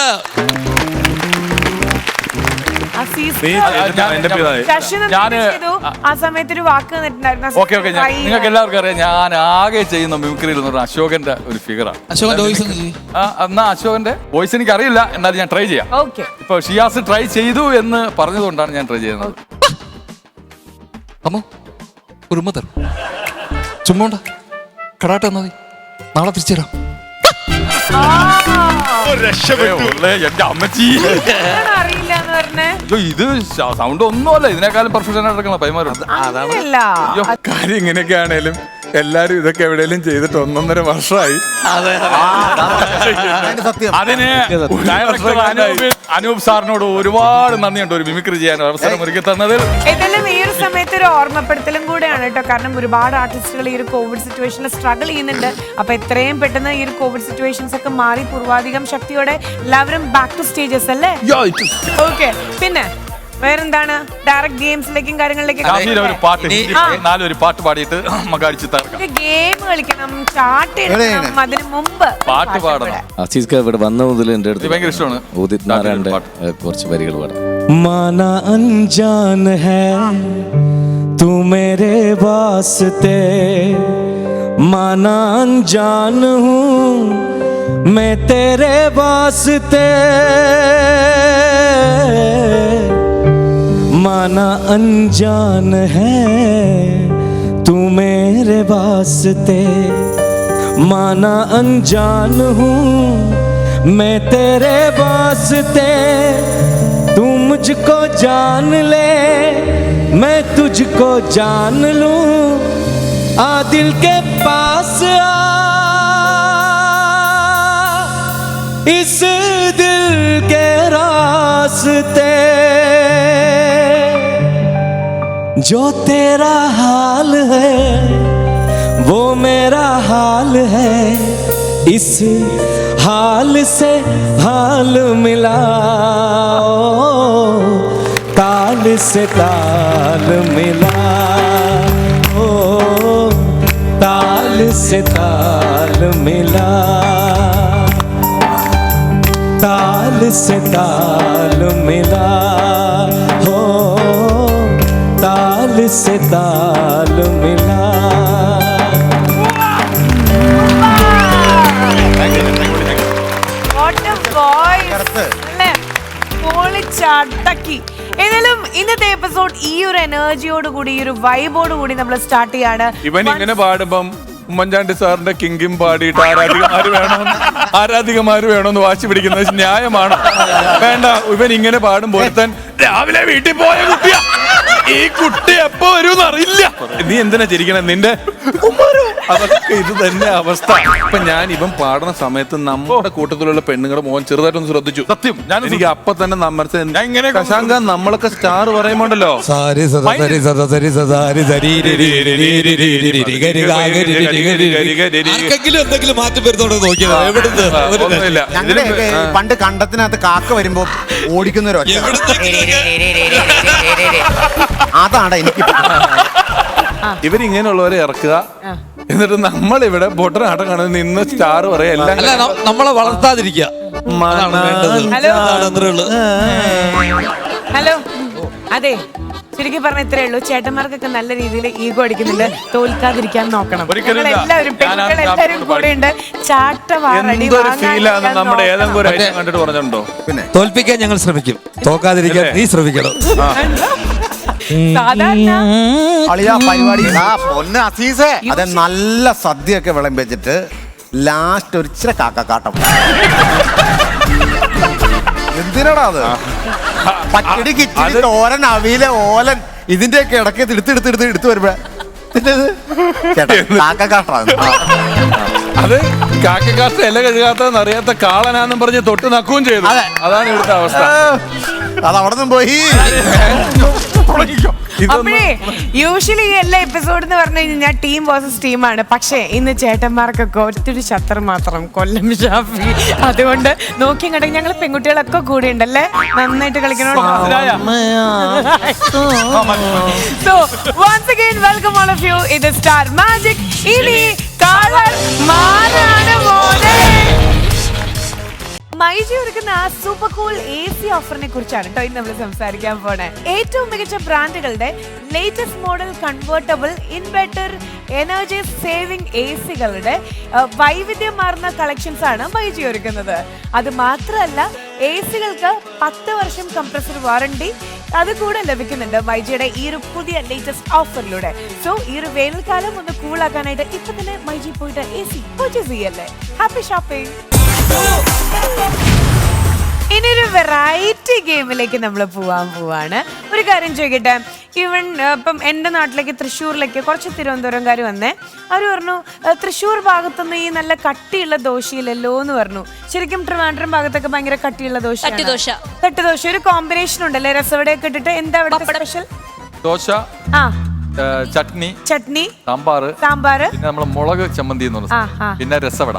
ആ സമയത്ത് ഒരു വാക്ക് തന്നിട്ടുണ്ടായിരുന്നു. ഓക്കെ നിങ്ങൾക്ക് എല്ലാവർക്കും അറിയാം ഞാൻ ആകെ ചെയ്യുന്ന മിമിക്രിയിൽ എന്ന് പറഞ്ഞാൽ അശോകന്റെ ഒരു ഫിഗറാണ്. എന്നാ അശോകന്റെ വോയിസ് എനിക്ക് അറിയില്ല, എന്നാലും ഞാൻ ട്രൈ ചെയ്യാം. ഇപ്പൊ ഷിയാസ് ട്രൈ ചെയ്തു എന്ന് പറഞ്ഞതുകൊണ്ടാണ് ഞാൻ ട്രൈ ചെയ്യുന്നത്. അമ്മോ ഒരു ഉമ്മ തരും, ചുമ്മാ കടാട്ടെ എന്നാ മതി, നാളെ തിരിച്ചു തരാം. എന്റെ അമ്മച്ചി ഇത് സൗണ്ട് ഒന്നുമല്ല, ഇതിനേക്കാളും പെർഫെക്ഷൻ ആയിട്ട് പൈമാറുണ്ട്. കാര്യം ഇങ്ങനെയൊക്കെ ആണേലും എല്ലാരും ഇതൊക്കെ എവിടെയെങ്കിലും ചെയ്തിട്ട് 1.5 വർഷമായി. അതിന് അനൂപ് സാറിനോട് ഒരുപാട് നന്ദിയുണ്ട്, ഒരു മിമിക്രി ചെയ്യാൻ അവസരം ഒരുക്കി തന്നതിൽ. ഇതെല്ലാം ഈ ഒരു സമയത്ത് ഒരു ഓർമ്മപ്പെടുത്തലും കൂടെയാണ് കേട്ടോ. കാരണം ഒരുപാട് ആർട്ടിസ്റ്റുകൾ ഈ ഒരു കോവിഡ് സിറ്റുവേഷനിൽ സ്ട്രഗിൾ ചെയ്യുന്നുണ്ട്. അപ്പൊ എത്രയും പെട്ടെന്ന് ഈ ഒരു കോവിഡ് സിറ്റുവേഷൻസ് ഒക്കെ മാറി പൂർവാധികം ശക്തിയോടെ എല്ലാവരും ബാക്ക് ടു സ്റ്റേജസ് അല്ലേ? ഓക്കെ, പിന്നെ വേറെന്താണ്? ഡയറക്റ്റ് ഗെയിംസിലേക്കും കാര്യങ്ങളിലേക്കും ഒരു പാട്ട് പാടിയിട്ട് ഗെയിം കളിക്കണം, ചാട്ട് എടുക്കണം, അതിന് മുമ്പ് പാട്ട് പാടണം. അസീസ് ഇവിടെ വന്ന മുതൽ എൻ്റെ അടുത്ത് ഭയങ്കര ഇഷ്ടമാണ് ഉദിത് നാരായണന്റെ കുറച്ച് വരികൾ പാടാം. മാനാ അൻജാൻ ഹൈ തൂ മേരെ വാസ്തേ, മാനാ അൻജാൻ ഹൂം मैं तेरे वास्ते, माना अनजान है तू मेरे वास्ते, माना अनजान हूँ मैं तेरे वास्ते, तू मुझको जान ले मैं तुझको जान लूँ, आ दिल के पास आ इस दिल के रास्ते, जो तेरा हाल है वो मेरा हाल है, इस हाल से हाल मिलाओ, ताल से ताल मिला, ओ ताल से ताल मिला, ताल से ताल मिला, हो ताल से ताल मिला. ഏതായാലും ഇന്നത്തെ എപ്പിസോഡ് ഈ ഒരു എനർജിയോട് കൂടി ഈ ഒരു വൈബോട് കൂടി നമ്മൾ സ്റ്റാർട്ട് ചെയ്യാണ്. ഇവൻ ഇങ്ങനെ പാടുമ്പം ഉമ്മൻചാണ്ടി സാറിന്റെ കിങ്കും പാടിയിട്ട് ആരാധികമാര് വേണമെന്ന് വാശി പിടിക്കുന്നത് ന്യായമാണ്? വേണ്ട, ഇവൻ ഇങ്ങനെ പാടുമ്പോൾ രാവിലെ വീട്ടിൽ പോയ കുട്ടിയാ, ഈ കുട്ടി എപ്പോ വരും അറിയില്ല. നീ എന്തിനാ ചിരിക്കണേ? നിന്റെ അതൊക്കെ ഇത് തന്നെ അവസ്ഥ. ഇപ്പൊ ഞാൻ ഇവൻ പാടുന്ന സമയത്ത് നമ്മുടെ കൂട്ടത്തിലുള്ള പെണ്ണുങ്ങളുടെ മോൻ ചെറുതായിട്ടൊന്ന് ശ്രദ്ധിച്ചു. സത്യം എനിക്ക് അപ്പൊ തന്നെ മനസ്സിലായി, ശശാങ്ക നമ്മളൊക്കെ സ്റ്റാർ പറയുമ്പോണ്ടല്ലോ പണ്ട് കണ്ടത്തിനകത്ത് കാക്ക വരുമ്പോ ഓടിക്കുന്നവരോ അതാണ് എനിക്ക്. ഇവരിങ്ങനെയുള്ളവരെ ഇറക്കുക, എന്നിട്ട് നമ്മളിവിടെ ബൊട്ടനാട്ടം കാണുന്നത് നിന്ന് സ്റ്റാർ പറയാ. എല്ലാം നമ്മളെ വളർത്താതിരിക്കുക. ഹലോ, അതെ ചുരുക്കി പറഞ്ഞ ഇത്രേ ഉള്ളൂ. ചേട്ടന്മാർക്കൊക്കെ നല്ല രീതിയിൽ ഈഗോ അടിക്കുന്നുണ്ട്, തോൽക്കാതിരിക്കാൻ നോക്കണം. എല്ലാവരും പെണ്ണുങ്ങളെല്ലാരും കൂടെ ഉണ്ട്. നമ്മുടെ ഏതെങ്കിലും ഒരു ഐറ്റം കണ്ടിട്ട് പറഞ്ഞിട്ടുണ്ടോ? പിന്നെ തോൽപ്പിക്കാൻ ഞങ്ങൾ ശ്രമിക്കും, തോക്കാതിരിക്കാൻ നീ ശ്രമിക്കണം. പരിപാടി അതെ, നല്ല സദ്യയൊക്കെ വിളമ്പിച്ചിട്ട് ലാസ്റ്റ് ഒരു ഇച്ചിരി കാക്കക്കാട്ടം. എന്തിനാടാ അത്? പച്ചടി കിച്ചടി തോരൻ അവിയിലെ ഓലൻ ഇതിന്റെയൊക്കെ ഇടയ്ക്ക് എടുത്ത് വരുമ്പോ കാക്കക്കാട്ടാണ്. അത് കാക്കക്കാട്ട് ഇല കഴുകാത്തതെന്ന് അറിയാത്ത കാളനാന്നും പറഞ്ഞ് തൊട്ട് നക്കുകയും ചെയ്തു. അതാണ് ഇവിടുത്തെ അവസ്ഥ. അത് അവിടെ നിന്നും പോയി. അപ്പോഴേ യൂഷ്വലി ഈ എല്ലാ എപ്പിസോഡ് എന്ന് പറഞ്ഞു കഴിഞ്ഞാൽ ടീം വേഴ്സസ് ടീമാണ്. പക്ഷേ ഇന്ന് ചേട്ടന്മാർക്കൊക്കെ ഒറ്റൊരു ശത്രു മാത്രം, കൊല്ലം ഷാഫി. അതുകൊണ്ട് നോക്കിയും കണ്ടെങ്കിൽ ഞങ്ങൾ പെൺകുട്ടികളൊക്കെ കൂടെ ഉണ്ടല്ലേ, നന്നായിട്ട് കളിക്കണോ. So once again welcome all of you. ഇത് സ്റ്റാർ മാജിക്. ഇനി കളർ മാറാണ് മോനെ. മൈജി ഒരുക്കുന്ന ആ സൂപ്പർ കൂൾ AC ഓഫറിനെ കുറിച്ചാണ് കേട്ടോ ഇന്ന് നമ്മൾ സംസാരിക്കാൻ പോണേ. ഏറ്റവും മികച്ച ബ്രാൻഡുകളുടെ latest model convertible inverter energy saving ACകളുടെ വൈവിധ്യമാർന്ന കളക്ഷൻസ് ആണ് മൈജി ഒരുക്കുന്നത്. അത് മാത്രമല്ല ACകൾക്ക് 10 വർഷം കംപ്രസർ വാറണ്ടി അതുകൂടെ ലഭിക്കുന്നുണ്ട് മൈജിയുടെ ഈ ഒരു പുതിയ ലേറ്റസ്റ്റ് ഓഫറിലൂടെ. സോ ഈ ഒരു വേനൽക്കാലം ഒന്ന് കൂളാക്കാനായിട്ട് ഇപ്പൊ തന്നെ മൈജി പോയിട്ട് AC പർച്ചേസ് ചെയ്യല്ലേ. Happy shopping. ഇനിയൊരു വെറൈറ്റി ഗെയിമിലേക്ക് നമ്മൾ പോവാണ്. ഒരു കാര്യം ചോദിക്കട്ടെ, ഈവൻ ഇപ്പം എൻ്റെ നാട്ടിലേക്ക് തൃശ്ശൂരിലേക്ക് കുറച്ച് തിരുവനന്തപുരംകാർ വന്നേ. അവർ പറഞ്ഞു തൃശ്ശൂർ ഭാഗത്തുനിന്ന് ഈ നല്ല കട്ടിയുള്ള ദോശയില്ലല്ലോ എന്ന് പറഞ്ഞു. ശരിക്കും ട്രിവാൻഡ്രം ഭാഗത്തൊക്കെ ഭയങ്കര കട്ടിയുള്ള ദോശ. തട്ടുദോശ ഒരു കോമ്പിനേഷൻ ഉണ്ടല്ലേ രസവടയൊക്കെ ഇട്ടിട്ട്. എന്താ അവിടെ സ്പെഷ്യൽ? ദോശ, ചട്നി, സാമ്പാർ, പിന്നെ നമ്മളെ മുളക് ചമ്മന്തി എന്ന് പറഞ്ഞ, പിന്നെ രസവട,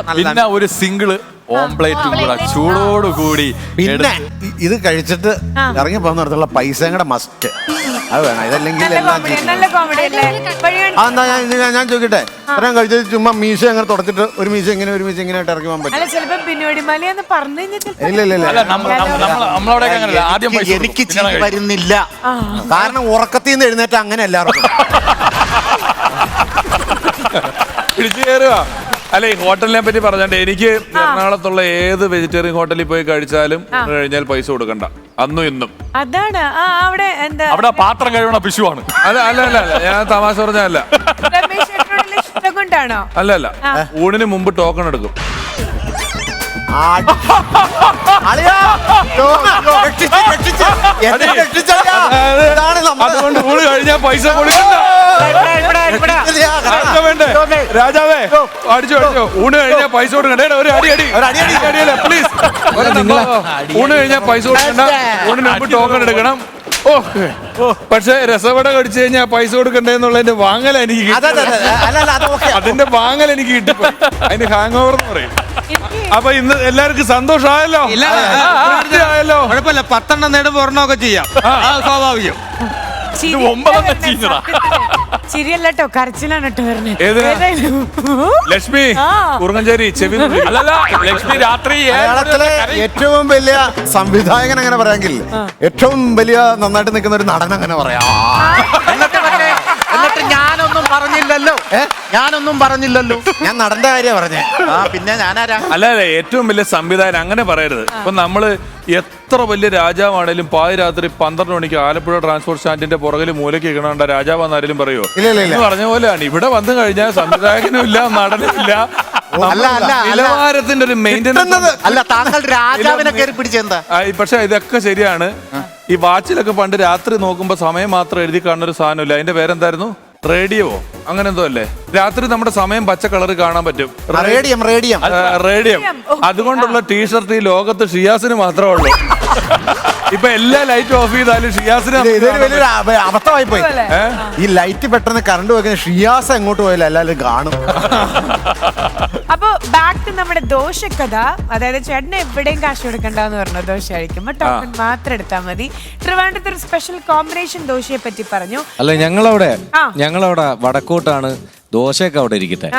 പിന്നെ ഒരു സിംഗിള് ഓംപ്ലേറ്റും കൂടെ ചൂടോടുകൂടി. പിന്നെ ഇത് കഴിച്ചിട്ട് ഇറങ്ങി പോകുന്നിടത്തുള്ള പൈസ കൂടെ മസ്റ്റ്. അത് വേണം, ഇതല്ലെങ്കിൽ ഞാൻ ചോദിക്കട്ടെ, ഇത്രയും കഴിച്ചിട്ട് ചുമ്മാ മീശ അങ്ങനെ തുടച്ചിട്ട് ഒരു മീശ ഇങ്ങനെ ഒരു മീശ ഇങ്ങനെ ഇറങ്ങി പോകാൻ പറ്റും? എനിക്ക് ചിരി വരുന്നില്ല, കാരണം ഉറക്കത്തിൽ നിന്ന് എഴുന്നേറ്റ് അങ്ങനെ എല്ലാവർക്കും അല്ല, ഈ ഹോട്ടലിനെ പറ്റി പറഞ്ഞാണ്ട് എനിക്ക് എറണാകുളത്തുള്ള ഏത് വെജിറ്റേറിയൻ ഹോട്ടലിൽ പോയി കഴിച്ചാലും കഴിഞ്ഞാൽ പൈസ കൊടുക്കണ്ട, അന്നും ഇന്നും. അതാണ് അവിടെ എന്താ അവിടെ പാത്രം കഴിയണ പിശുവാണ്. അല്ല ഞാൻ തമാശ പറഞ്ഞല്ല. അല്ല ഊണിന് മുമ്പ് ടോക്കൺ എടുക്കും. അതുകൊണ്ട് ഊണ് കഴിഞ്ഞാൽ പൈസ കൊടുക്കണ്ട. രാജാവേ അടിച്ചോ ഊണ് കഴിഞ്ഞാൽ പൈസ കൊടുക്കണ്ടേ? ഒരു അടിയല്ലേ പ്ലീസ്. ഊണ് കഴിഞ്ഞാൽ പൈസ കൊടുക്കണ്ട, ഊണിന് മുമ്പ് ടോക്കൺ എടുക്കണം. പക്ഷെ രസവട കടിച്ചു കഴിഞ്ഞാൽ പൈസ കൊടുക്കണ്ടെന്നുള്ളതിന്റെ വാങ്ങൽ എനിക്ക് അതിന്റെ വാങ്ങൽ എനിക്ക് കിട്ടിപ്പോയി. അതിന്റെ ഹാങ് ഓവർ എന്ന് പറയും. അപ്പൊ ഇന്ന് എല്ലാവർക്കും സന്തോഷമായല്ലോ? ആയല്ലോ, കുഴപ്പമില്ല. 10 നേടുമ്പോ ഒരെണ്ണമൊക്കെ ചെയ്യാം, സ്വാഭാവികം. ചിരിയല്ലോ, കരച്ചിലാണ് കേട്ടോ വരുന്നത്. ലക്ഷ്മി കുറുങ്ങഞ്ചേരി ചെവി. ലക്ഷ്മി രാത്രി ഏറ്റവും വലിയ സംവിധായകൻ അങ്ങനെ പറയാമെങ്കിൽ ഏറ്റവും വലിയ നന്നായിട്ട് നിൽക്കുന്ന ഒരു നടൻ അങ്ങനെ പറയാം. എന്നിട്ട് ഞാനൊന്നും പറഞ്ഞില്ലല്ലോ. ഞാൻ നടന്റെ കാര്യം പറഞ്ഞേ. പിന്നെ ഞാനാരാ? അല്ല, ഏറ്റവും വലിയ സംവിധായകൻ അങ്ങനെ പറയരുത്. ഇപ്പൊ നമ്മള് എത്ര വലിയ രാജാവാണേലും പാതിരാത്രി 12 മണിക്ക് ആലപ്പുഴ ട്രാൻസ്പോർട്ട് സ്റ്റാൻഡിന്റെ പുറകിൽ മൂലയ്ക്ക് കിണണ്ട രാജാവാന്നാരും പറയുമോ? പറഞ്ഞ പോലെയാണ് ഇവിടെ വന്നു കഴിഞ്ഞാൽ സംവിധായകനും ഇല്ല, നടനും ഇല്ല. നിലവാരത്തിന്റെ ഒരു മെയിൻ്റെനൻസ്. അല്ല, താങ്കൾ രാജാവിനെ കയറി പിടിച്ചെന്താ? പക്ഷെ ഇതൊക്കെ ശരിയാണ്. ഈ വാച്ചിലൊക്കെ പണ്ട് രാത്രി നോക്കുമ്പോ സമയം മാത്രം എഴുതി കാണുന്ന ഒരു സാധനമില്ല. അതിന്റെ പേരെന്തായിരുന്നു? റേഡിയോ അങ്ങനെ എന്തോ അല്ലേ? രാത്രി നമ്മുടെ സമയം പച്ച കളർ കാണാൻ പറ്റും. റേഡിയം. അതുകൊണ്ടുള്ള ടീഷർട്ട് ഈ ലോകത്ത് ഷിയാസിന് മാത്രമേ ഉള്ളൂ. ഇപ്പൊ എല്ലാ ലൈറ്റും ഓഫ് ചെയ്താലും ഷിയാസിന് വലിയൊരു അബദ്ധമായി പോയി. ഈ ലൈറ്റ് പെട്ടെന്ന് കറണ്ട് പോയി ഷിയാസ് എങ്ങോട്ട് പോയാലും എല്ലാവരും കാണും. അപ്പൊ ബാക്ക് ടു നമ്മുടെ ദോശക്കഥ. അതായത് ചേട്ടന് എവിടെയും കാശ് കൊടുക്കണ്ടെന്ന് പറഞ്ഞു. ദോശ കഴിക്കുമ്പോ ടോക്കൺ മാത്രം എടുത്താൽ മതി. ട്രിവാൻഡ്രത്ത് ഒരു സ്പെഷ്യൽ കോമ്പിനേഷൻ ദോശയെ പറ്റി പറഞ്ഞു. അല്ല, ഞങ്ങളവിടെ വടക്കോട്ടാണ് ദോശയൊക്കെ അവിടെ ഇരിക്കട്ടെ.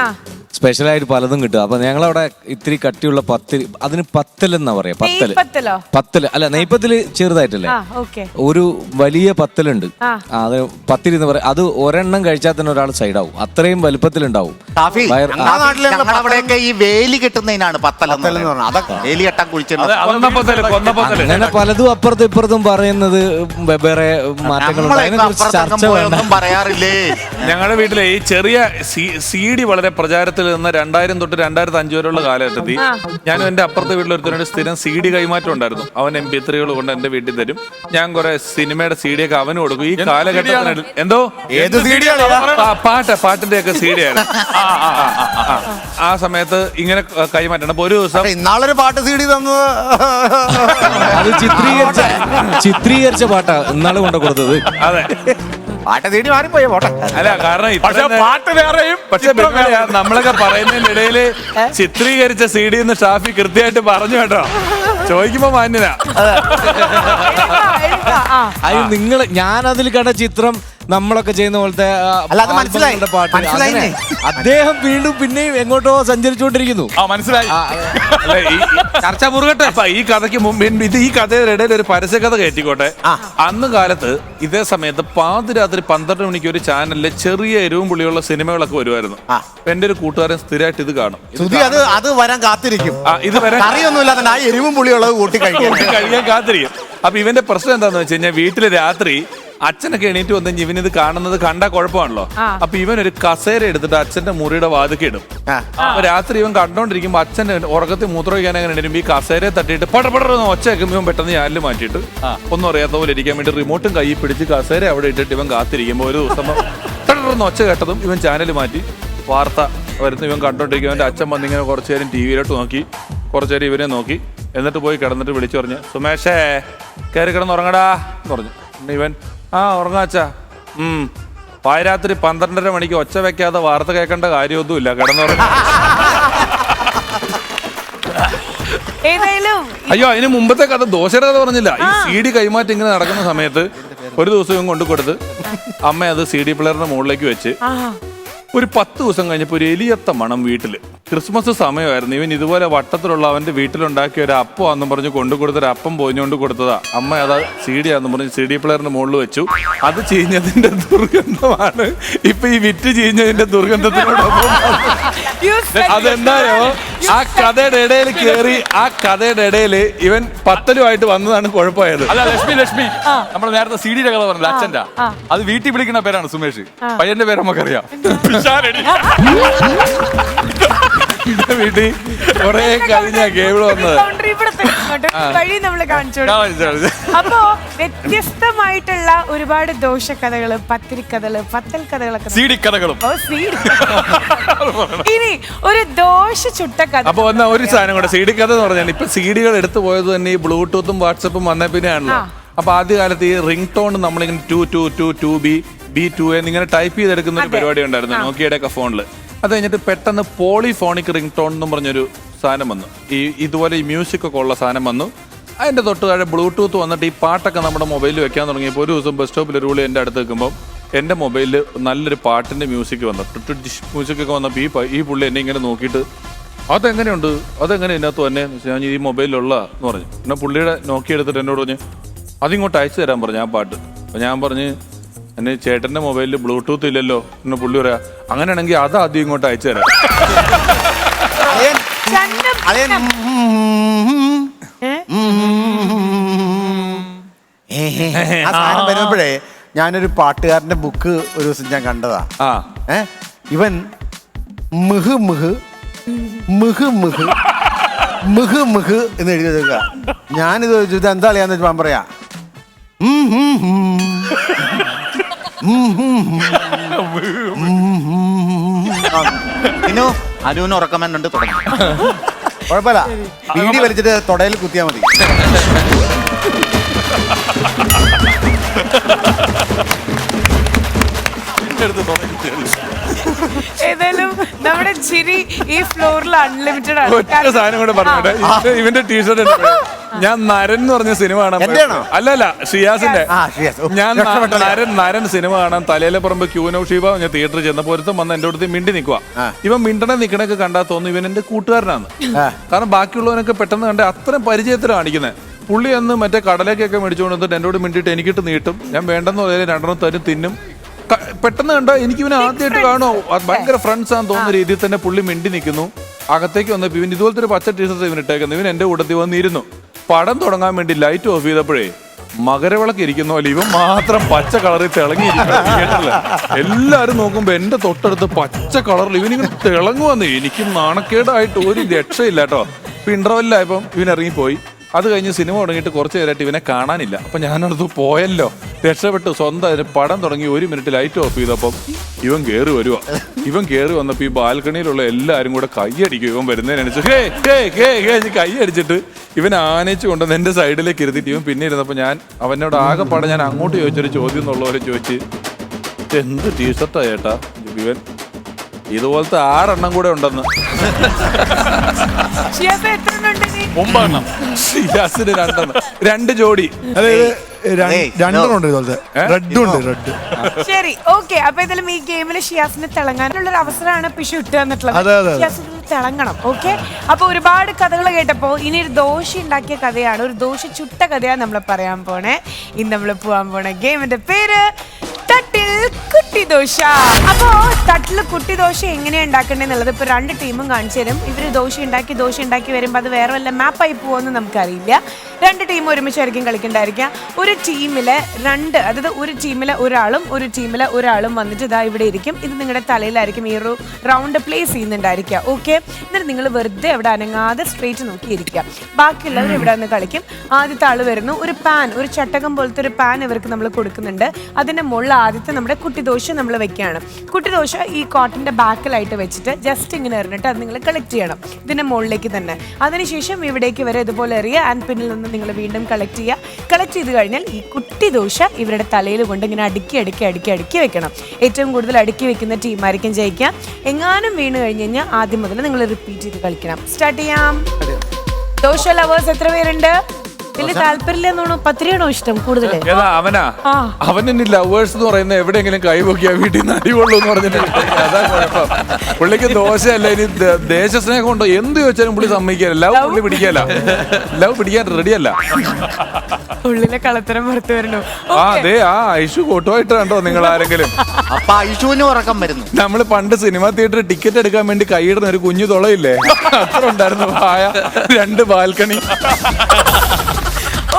സ്പെഷ്യലായിട്ട് പലതും കിട്ടും. അപ്പൊ ഞങ്ങളവിടെ ഇത്തിരി കട്ടിയുള്ള പത്തിരി, അതിന് പത്തലെന്നാ പറയാ. പത്തല് അല്ല, നെയ്പ്പത്തില് ചെറുതായിട്ടല്ലേ, ഒരു വലിയ പത്തലുണ്ട്. അത് പത്തിരി എന്ന് പറയാം. അത് ഒരെണ്ണം കഴിച്ചാൽ തന്നെ ഒരാൾ സൈഡാവും, അത്രയും വലുപ്പത്തിലുണ്ടാവും. ഈ വേലി കെട്ടുന്നതിനാണ് വേലി കെട്ടാൻ കുഴിച്ചത്. അങ്ങനെ പലതും അപ്പുറത്തും ഇപ്പുറത്തും പറയുന്നത് വേറെ മാറ്റങ്ങളുണ്ട്. അതിനെക്കുറിച്ച് ചർച്ച പറയാറില്ലേ? ഞങ്ങളുടെ വീട്ടിലെ ഈ ചെറിയ CD വളരെ പ്രചാരത്തിൽ നിന്ന് 2000 തൊട്ട് 2005 വരെയുള്ള കാലഘട്ടത്തിൽ ഞാനും എന്റെ അപ്പുറത്തെ വീട്ടിലൊരുത്തരുടെ സ്ഥിരം CD കൈമാറ്റം ഉണ്ടായിരുന്നു. അവൻ MP3 കൊണ്ട് എന്റെ വീട്ടിൽ തരും. ഞാൻ കുറെ സിനിമയുടെ CD ഒക്കെ അവന് കൊടുക്കും. ഈ കാലഘട്ടത്തിൽ എന്തോ പാട്ടിന്റെ ഒക്കെ CD ആണ്. ആ സമയത്ത് ഇങ്ങനെ കൈമാറ്റണം. അപ്പൊ ഒരു ദിവസം ഇന്നാളൊരു പാട്ട് CD തന്നത് അത് ചിത്രീകരിച്ച പാട്ടാ ഇന്നാള് കൊണ്ടു കൊടുത്തത്. അതെ, പാട്ട് CD മാറിപ്പോയ പോട്ടെ. അല്ല, കാരണം പാട്ട് വേറെയും. പക്ഷെ നമ്മളൊക്കെ പറയുന്നതിനിടയില് ചിത്രീകരിച്ച CD എന്ന് ഷാഫി കൃത്യമായിട്ട് പറഞ്ഞു കേട്ടോ. ചോദിക്കുമ്പോ മാന്യത. ഞാനതിൽ കണ്ട ചിത്രം നമ്മളൊക്കെ ചെയ്യുന്ന പോലത്തെ അല്ല, അത് മനസ്സിലായി. ആൽബങ്ങളുടെ പാട്ട് മനസ്സിലായില്ലേ? അങ്ങനെ അദ്ദേഹം വീണ്ടും പിന്നെയും എങ്ങോട്ടോ സഞ്ചരിച്ചുകൊണ്ടിരിക്കുന്നു. മനസ്സിലായി. അല്ല, ചർച്ച മുറുകട്ടെ. അപ്പൊ ഈ കഥയ്ക്ക് മുമ്പ് ഈ കഥയുടെ ഇടയിൽ ഒരു പരസ്യകഥ കയറ്റിക്കോട്ടെ. അന്ന് കാലത്ത് ഇതേ സമയത്ത് പാതിരാത്രി 12 മണിക്ക് ഒരു ചാനലിലെ ചെറിയ എരിവും പുളിയുള്ള സിനിമകളൊക്കെ വരുമായിരുന്നു. എന്റെ ഒരു കൂട്ടുകാരൻ സ്ഥിരമായിട്ട് ഇത് കാണും. അത് വരാൻ കാത്തിരിക്കും. ഇത് വരാൻ അറിയൊന്നുമില്ലാതെ ആ എരിവും പുളിയുള്ളത് കൂട്ടി കഴിക്കാൻ കാത്തിരിക്കും. അപ്പൊ ഇവന്റെ പ്രശ്നം എന്താന്ന് വെച്ച് കഴിഞ്ഞാൽ വീട്ടില് രാത്രി അച്ഛനൊക്കെ എണീറ്റ് വന്നു ഇവനിത് കാണുന്നത് കണ്ടാ കുഴപ്പമാണല്ലോ. അപ്പൊ ഇവൻ ഒരു കസേര എടുത്തിട്ട് അച്ഛന്റെ മുറിയുടെ വാതിക്ക് ഇടും. അപ്പൊ രാത്രി ഇവൻ കണ്ടോണ്ടിരിക്കുമ്പോ അച്ഛൻ ഉറക്കത്തിൽ മൂത്രമൊഴിക്കാൻ അങ്ങനെ ഇടുമ്പോ ഈ കസേരയെ തട്ടിയിട്ട് പടപടന്ന് ഒച്ച വെക്കുമ്പോൾ ഇവൻ പെട്ടെന്ന് ഞാലിൽ മാറ്റിയിട്ട് ഒന്നും അറിയാത്ത പോലെ ഇരിക്കാൻ വേണ്ടി റിമോട്ടും കൈ പിടിച്ച് കസേര അവിടെ ഇട്ടിട്ട് ഇവൻ കാത്തിരിക്കുമ്പോ ഒരു ദിവസം പടപടന്ന് ഒച്ച കേട്ടതും ഇവൻ ചാനൽ മാറ്റി വാർത്ത വരുന്ന ഇവൻ കണ്ടോണ്ടിരിക്കും. അവന്റെ അച്ഛൻ വന്നിങ്ങനെ കുറച്ചു നേരം ടി വിയിലോട്ട് നോക്കി, കുറച്ചു നേരം ഇവനെ നോക്കി, എന്നിട്ട് പോയി കിടന്നിട്ട് വിളിച്ചു പറഞ്ഞു, സുമേഷേ കയറി കിടന്ന് ഉറങ്ങടാ എന്ന് പറഞ്ഞു. ഇവൻ ഉറങ്ങാച്ചാ. പാതിരാത്രി 12:30 മണിക്ക് ഒച്ച വെക്കാതെ വാർത്ത കേൾക്കേണ്ട കാര്യമൊന്നുമില്ല, കിടന്നുറങ്ങ. അയ്യോ, അതിന് മുമ്പത്തെ കഥ ദോശയുടെ കഥ പറഞ്ഞില്ല. ഈ CD കൈമാറ്റം ഇങ്ങനെ നടക്കുന്ന സമയത്ത് ഒരു ദിവസം ഇവൻ കൊണ്ടു കൊടുത്ത് അമ്മ അത് CD പ്ലെയറിന്റെ മുകളിലേക്ക് വെച്ച് ഒരു 10 ദിവസം കഴിഞ്ഞപ്പോൾ ഒരു എലിയത്ത മണം വീട്ടില്. ക്രിസ്മസ് സമയമായിരുന്നു. ഇവൻ ഇതുപോലെ വട്ടത്തിലുള്ള അവന്റെ വീട്ടിലുണ്ടാക്കിയ ഒരു അപ്പം ആണെന്നും പറഞ്ഞ് കൊണ്ടു കൊടുത്തൊരു അപ്പം പോയിഞ്ഞുകൊണ്ട് കൊടുത്തതാ. അമ്മ അതാ CD ആണെന്ന് പറഞ്ഞ് CD പ്ലെയറിന്റെ മുകളിൽ വെച്ചു. അത് ചീഞ്ഞതിന്റെ ദുർഗന്ധമാണ് ഇപ്പൊ ഈ വിറ്റ് ചീഞ്ഞതിന്റെ ദുർഗന്ധത്തിനോടൊപ്പം. അതെന്തായോ ആ കഥയുടെ ഇടയിൽ കയറി ആ കഥയുടെ ഇടയിൽ ഇവൻ പത്തലുമായിട്ട് വന്നതാണ് കുഴപ്പമായത്. അല്ല ലക്ഷ്മി നമ്മൾ നേരത്തെ CD കഥ പറഞ്ഞില്ല അച്ഛന്റെ, അത് വീട്ടിൽ വിളിക്കുന്ന പേരാണ് സുമേഷ്. പയ്യന്റെ പേര് നമുക്കറിയാം. വീട്ടിൽ കുറെ കഴിഞ്ഞ കേബിൾ വന്നത്. അപ്പോ വ്യത്യസ്തമായിട്ടുള്ള ഒരുപാട് ദോഷക്കഥകള്, പത്തിരിക്കഥകള്, പത്തൽ കഥകളൊക്കെ, CD കഥകളും. ഇനി ഒരു ദോശ ചുട്ട കഥ. അപ്പൊ എന്നാ ഒരു സാധനം കൂടെ CD കഥ എന്ന് പറഞ്ഞാൽ ഇപ്പൊ CD-കൾ എടുത്തു പോയത് തന്നെ ഈ ബ്ലൂടൂത്തും വാട്സപ്പും വന്ന പിന്നെയാണല്ലോ. അപ്പൊ ആദ്യകാലത്ത് ഈ റിംഗ് ടോൺ നമ്മളിങ്ങനെ 222 B2 എന്നിങ്ങനെ ടൈപ്പ് ചെയ്തെടുക്കുന്ന ഒരു പരിപാടി ഉണ്ടായിരുന്നു നോക്കിയുടെ ഒക്കെ ഫോണിൽ. അത് കഴിഞ്ഞിട്ട് പെട്ടെന്ന് പോളിഫോണിക് റിംഗ് ടോൺ എന്നും പറഞ്ഞൊരു സാധനം വന്നു. ഇതുപോലെ ഈ മ്യൂസിക് ഒക്കെ ഉള്ള സാധനം വന്നു. അതിന്റെ തൊട്ട് താഴെ ബ്ലൂടൂത്ത് വന്നിട്ട് ഈ പാട്ടൊക്കെ നമ്മുടെ മൊബൈലിൽ വെക്കാൻ തുടങ്ങിയപ്പോൾ ഒരു ദിവസം ബസ് സ്റ്റോപ്പിൽ ഒരു പുള്ളി എൻ്റെ അടുത്ത് വെക്കുമ്പോൾ എൻ്റെ മൊബൈലിൽ നല്ലൊരു പാട്ടിന്റെ മ്യൂസിക് വന്നു. മ്യൂസിക് ഒക്കെ വന്നപ്പോൾ ഈ പുള്ളി എന്നെ ഇങ്ങനെ നോക്കിയിട്ട് അതെങ്ങനെയുണ്ട്, അതെങ്ങനെ ഇതിനകത്ത് തന്നെ ഞാൻ ഈ മൊബൈലിലുള്ള എന്ന് പറഞ്ഞു. പിന്നെ പുള്ളിയുടെ നോക്കി എടുത്തിട്ട് എന്നോട് പറഞ്ഞു അതിങ്ങോട്ട് അയച്ചു തരാൻ പറഞ്ഞു ആ പാട്ട്. അപ്പം ഞാൻ പറഞ്ഞ് എന്നെ ചേട്ടന്റെ മൊബൈലിൽ ബ്ലൂടൂത്ത് ഇല്ലല്ലോ എന്ന് പുള്ളി പറയാ. അങ്ങനെയാണെങ്കിൽ അത് ആദ്യം ഇങ്ങോട്ട് അയച്ചു തരാം. വരുമ്പോഴേ ഞാനൊരു പാട്ടുകാരന്റെ ബുക്ക് ഒരു ദിവസം ഞാൻ കണ്ടതാ. ഇവൻ മിഹ് മിഹ് മിഹ് മിഹ് മിഹ് മിഹ് എന്ന് എഴുതി വെക്കുക. ഞാനിത് ഇത് എന്താ കളിയാന്ന് വെച്ചാൽ പറയാ അനുവിന് ഉറക്കമെന്നുണ്ട് തുടങ്ങി. കുഴപ്പമില്ല, വീടി വലിച്ചിട്ട് തൊടയിൽ കുത്തിയാ മതി. ഏതായാലും നമ്മുടെ ചിരി ഈ ഫ്ലോറിൽ അൺലിമിറ്റഡ് ആണ്. ഒറ്റ സാധനം കൂടെ പറഞ്ഞോട്ടെ, ഇവന്റെ ടീഷർട്ട് ഞാൻ നരൻ എന്ന് പറഞ്ഞ സിനിമ കാണാൻ. അല്ലല്ല ഷിയാസിന്റെ. ഞാൻ നരൻ സിനിമ കാണാൻ തലയിലെ പറമ്പ് ക്യൂനോ ഷീബ ഞാൻ തിയേറ്ററിൽ ചെന്നപ്പോൾ ഒരുത്തം വന്ന് എന്റെ അടുത്ത് മിണ്ടി നിൽക്കുക. ഇവൻ മിണ്ടണ നിക്കണൊക്കെ കണ്ടാൽ തോന്നുന്നു ഇവൻ എന്റെ കൂട്ടുകാരനാണ്. കാരണം ബാക്കിയുള്ളവനൊക്കെ പെട്ടെന്ന് കണ്ട അത്രയും പരിചയത്തിലാണ് കാണിക്കുന്നത്. പുള്ളി അന്ന് മറ്റേ കടലേക്കൊക്കെ മേടിച്ചുകൊണ്ട് വന്നിട്ട് എന്നോട് മിണ്ടിയിട്ട് എനിക്കിട്ട് നീട്ടും. ഞാൻ വേണ്ടെന്ന് പറയാൻ 2 തരും തിന്നും. പെട്ടെന്ന് കണ്ട എനിക്ക് ഇവനെ ആദ്യമായിട്ട് കാണോ ഭയങ്കര ഫ്രണ്ട്സ് ആണെന്ന് തോന്നുന്ന രീതിയിൽ തന്നെ പുള്ളി മിണ്ടി നിൽക്കുന്നു. അകത്തേക്ക് വന്നപ്പോൾ ഇവൻ ഇതുപോലത്തെ ഒരു പച്ച ടീഷർട്ട് ഇവൻ ഇട്ടേക്കുന്നു. ഇവൻ എന്റെ കൂട്ടത്തിൽ വന്നിരുന്നു. പടം തുടങ്ങാൻ വേണ്ടി ലൈറ്റ് ഓഫ് ചെയ്തപ്പോഴേ മകരവിളക്ക് ഇരിക്കുന്ന പോലെ ഇവൻ മാത്രം പച്ച കളറിൽ തിളങ്ങിയിരിക്കില്ല. എല്ലാരും നോക്കുമ്പോ എന്റെ തൊട്ടടുത്ത് പച്ച കളറിൽ ഇവനിങ്ങനെ തിളങ്ങുവന്ന്. എനിക്ക് നാണക്കേടായിട്ട് ഒരു രക്ഷയില്ല കേട്ടോ. ഇപ്പൊ ഇന്റർവെല്ലായപ്പം ഇവൻ ഇറങ്ങിപ്പോയി. അത് കഴിഞ്ഞ് സിനിമ തുടങ്ങിയിട്ട് കുറച്ച് നേരമായിട്ട് ഇവനെ കാണാനില്ല. അപ്പം ഞാനടുത്ത് പോയല്ലോ, രക്ഷപ്പെട്ട് സ്വന്തം പടം തുടങ്ങി 1 മിനിറ്റ് ലൈറ്റ് ഓഫ് ചെയ്തപ്പം ഇവൻ കയറി വരുവാ. ഇവൻ കയറി വന്നപ്പോൾ ഈ ബാൽക്കണിയിലുള്ള എല്ലാവരും കൂടെ കൈയടിക്കും. ഇവൻ വരുന്നതിനനുസരിച്ച് കൈയടിച്ചിട്ട് ഇവൻ ആനയിച്ച് കൊണ്ടുവന്ന് എൻ്റെ സൈഡിലേക്ക് ഇരുത്തിയിട്ട് ഇവൻ പിന്നെ ഇരുന്നപ്പോൾ ഞാൻ അവനോട് ആകെപ്പാടെ ഞാൻ അങ്ങോട്ട് ചോദിച്ചൊരു ചോദ്യം എന്നുള്ളവരെ ചോദിച്ച് എന്ത് ടീഷർട്ടാ ചേട്ടാ? ഇവൻ ഇതുപോലത്തെ 6 എണ്ണം കൂടെ ഉണ്ടെന്ന്. 9 എണ്ണം. ഷിയാസിന് 2 എണ്ണം, 2 ജോഡി. അതായത് രണ്ടെണ്ണം ഇതുപോലത്തെ റെഡും ഉണ്ട് റെഡ്. ശരി, ഓക്കെ. അപ്പൊ ഇതിലും ഈ ഗെയിമിൽ ഷിയാസിന് തിളങ്ങാനുള്ള ഒരു അവസരമാണ് പിഷു ഇട്ട് തന്നിട്ടുള്ളത്. അതെ, അതെ. ഷിയാസിന് തിളങ്ങണം. ഓക്കെ, അപ്പൊ ഒരുപാട് കഥകൾ കേട്ടപ്പോ ഇനി ഒരു ദോശ ഉണ്ടാക്കിയ കഥയാണ്, ഒരു ദോശ ചുട്ട കഥയാണ് നമ്മൾ പറയാൻ പോണേ. ഇന്ന് നമ്മൾ പോവാൻ പോണ ഗെയിമിന്റെ പേര് തട്ടിൽ കുട്ടി ദോശ. അപ്പോ തട്ടിൽ കുട്ടി ദോശ എങ്ങനെയാ ഉണ്ടാക്കണ്ടെന്നുള്ളത് ഇപ്പൊ രണ്ട് ടീമും കാണിച്ചു തരും. ഇവര് ദോശ ഉണ്ടാക്കി വരുമ്പോ അത് വേറെ വല്ല മാപ്പായി പോകുമെന്ന് നമുക്കറിയില്ല. രണ്ട് ടീം ഒരുമിച്ചായിരിക്കും കളിക്കണ്ടായിരിക്കാം. ഒരു ടീമിലെ അതായത് ഒരു ടീമിലെ ഒരാളും വന്നിട്ട് ഇതാ ഇവിടെ ഇരിക്കും. ഇത് നിങ്ങളുടെ തലയിലായിരിക്കും ഈ ഒരു റൗണ്ട് പ്ലേസ് ചെയ്യുന്നുണ്ടായിരിക്കുക. ഓക്കെ, എന്നിട്ട് നിങ്ങൾ വെറുതെ അവിടെ അനങ്ങാതെ സ്ട്രേറ്റ് നോക്കിയിരിക്കുക. ബാക്കിയുള്ളവർ ഇവിടെ നിന്ന് കളിക്കും. ആദ്യത്തെ ആള് വരുന്നു. ഒരു ചട്ടകം പോലത്തെ ഒരു പാൻ ഇവർക്ക് നമ്മൾ കൊടുക്കുന്നുണ്ട്. അതിന്റെ മുകളിൽ ആദ്യത്തെ നമ്മുടെ കുട്ടിദോശ നമ്മൾ വെക്കുകയാണ്. കുട്ടിദോശ ഈ കോട്ടന്റെ ബാക്കിലായിട്ട് വെച്ചിട്ട് ജസ്റ്റ് ഇങ്ങനെ എറിഞ്ഞിട്ട് അത് നിങ്ങൾ കളക്ട് ചെയ്യണം ഇതിന്റെ മുകളിലേക്ക് തന്നെ. അതിനുശേഷം ഇവിടേക്ക് വരെ ഇതുപോലെ എറിയുക. ആൻഡ് പിന്നിൽ നിന്ന് നിങ്ങൾ വീണ്ടും കളക്ട് ചെയ്യുക. കളക്ട് ചെയ്ത് കഴിഞ്ഞാൽ ഈ കുട്ടിദോശ ഇവരുടെ തലയിൽ കൊണ്ട് ഇങ്ങനെ അടുക്കി വെക്കണം. ഏറ്റവും കൂടുതൽ അടുക്കി വെക്കുന്ന ടീമായിരിക്കും ജയിക്കുക. എങ്ങാനും വീണ് കഴിഞ്ഞ് കഴിഞ്ഞാൽ ആദ്യം മുതൽ നിങ്ങൾ റിപ്പീറ്റ് ചെയ്ത് കളിക്കണം. സ്റ്റാർട്ട് ചെയ്യാം. ദോശ ലവേഴ്സ് എത്ര പേരുണ്ട്? വലിയ താല്പര്യമില്ലെന്നോണോ? പത്തിരിയാണോ ഇഷ്ടം കൂടുതൽ? അവന് ലവേഴ്സ് എന്ന് പറയുന്ന എവിടെയെങ്കിലും കൈപൊക്കിയാ വീട്ടിൽ നിന്ന് അടികൊള്ളൂ എന്ന് പറഞ്ഞിട്ട് അതാ കുഴപ്പം. പുള്ളിക്ക് ദോശയല്ല, ഇനി ദേശസ്നേഹം ഉണ്ടോ എന്ത് ചോദിച്ചാലും പുള്ളി സമ്മതിക്കാല്ല. പുള്ളി പിടിക്കാൻ റെഡിയല്ല. ഉള്ളിലെ കളത്തരം പുറത്തു വരണു. അതെ, ഐഷു ഫോട്ടോയിട്ട് കണ്ടോ നിങ്ങൾ ആരെങ്കിലും? അപ്പൊ ഐഷുവിന് ഉറക്കം വരുന്നു. നമ്മള് പണ്ട് സിനിമാ തിയേറ്ററിൽ ടിക്കറ്റ് എടുക്കാൻ വേണ്ടി കൈയിടുന്ന ഒരു കുഞ്ഞു തുളയില്ലേ, അത്ര ഉണ്ടായിരുന്നു. രണ്ട് ബാൽക്കണി.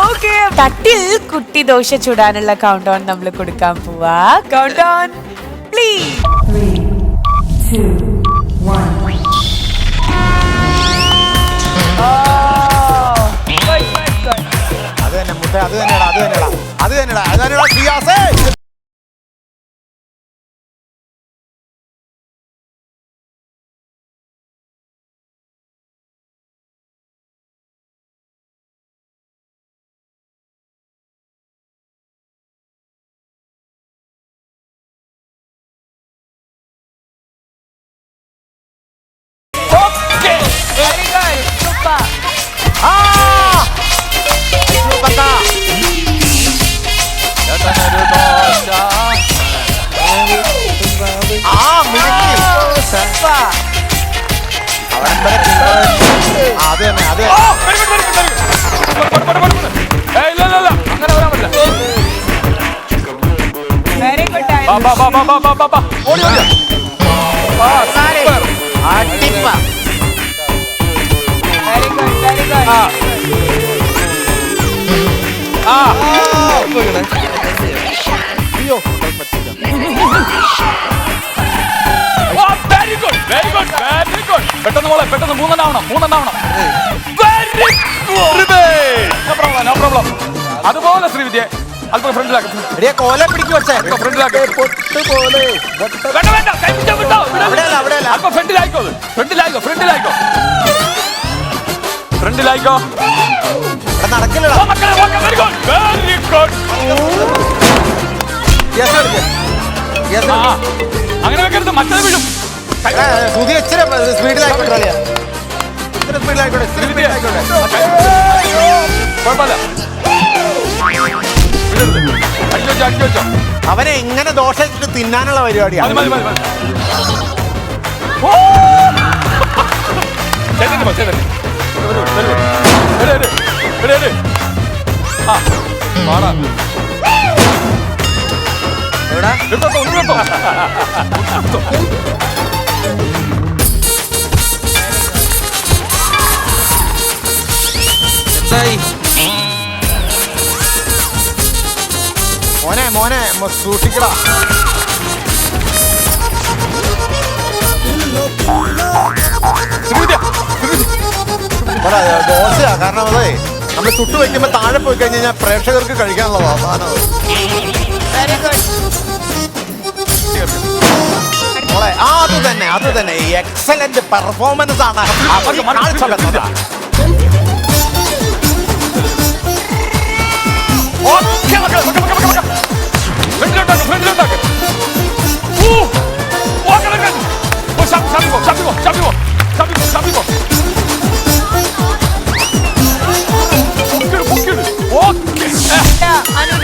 ഓക്കെ, തട്ടിൽ കുട്ടി ദോശ ചുടാനുള്ള കൗണ്ട് ഓൺ നമ്മൾ കൊടുക്കാൻ പോവാ. Count on please. 3, 2, 1. അത് തന്നെ മുട്ട, അത് തന്നെടാ ഷിയാസേ. പെട്ടെന്ന് മൂന്നെണ്ണാവണം. അതുപോലെ ശ്രീവിദ്യ അല്പം ഫ്രണ്ടിലാക്കി കോല പിടിക്ക് വെച്ചേ. ഫ്രണ്ടിലായിക്കോ. നടക്കില്ല. അങ്ങനെ വെക്കരുത്, മറ്റേ വീഴും. അവനെ എങ്ങനെ ദോശ തിന്നാനുള്ള പരിപാടിയാണ്. മോനെ സൂക്ഷിക്കടാ. ദോശയാ, കാരണം അതെ നമ്മൾ ചുട്ടു വെക്കുമ്പോ താഴെ പോയി കഴിഞ്ഞ് കഴിഞ്ഞാൽ പ്രേക്ഷകർക്ക് കഴിക്കാനുള്ള സാധനം. അത് തന്നെ എക്സലന്റ് പെർഫോമൻസ് ആണ്. അനു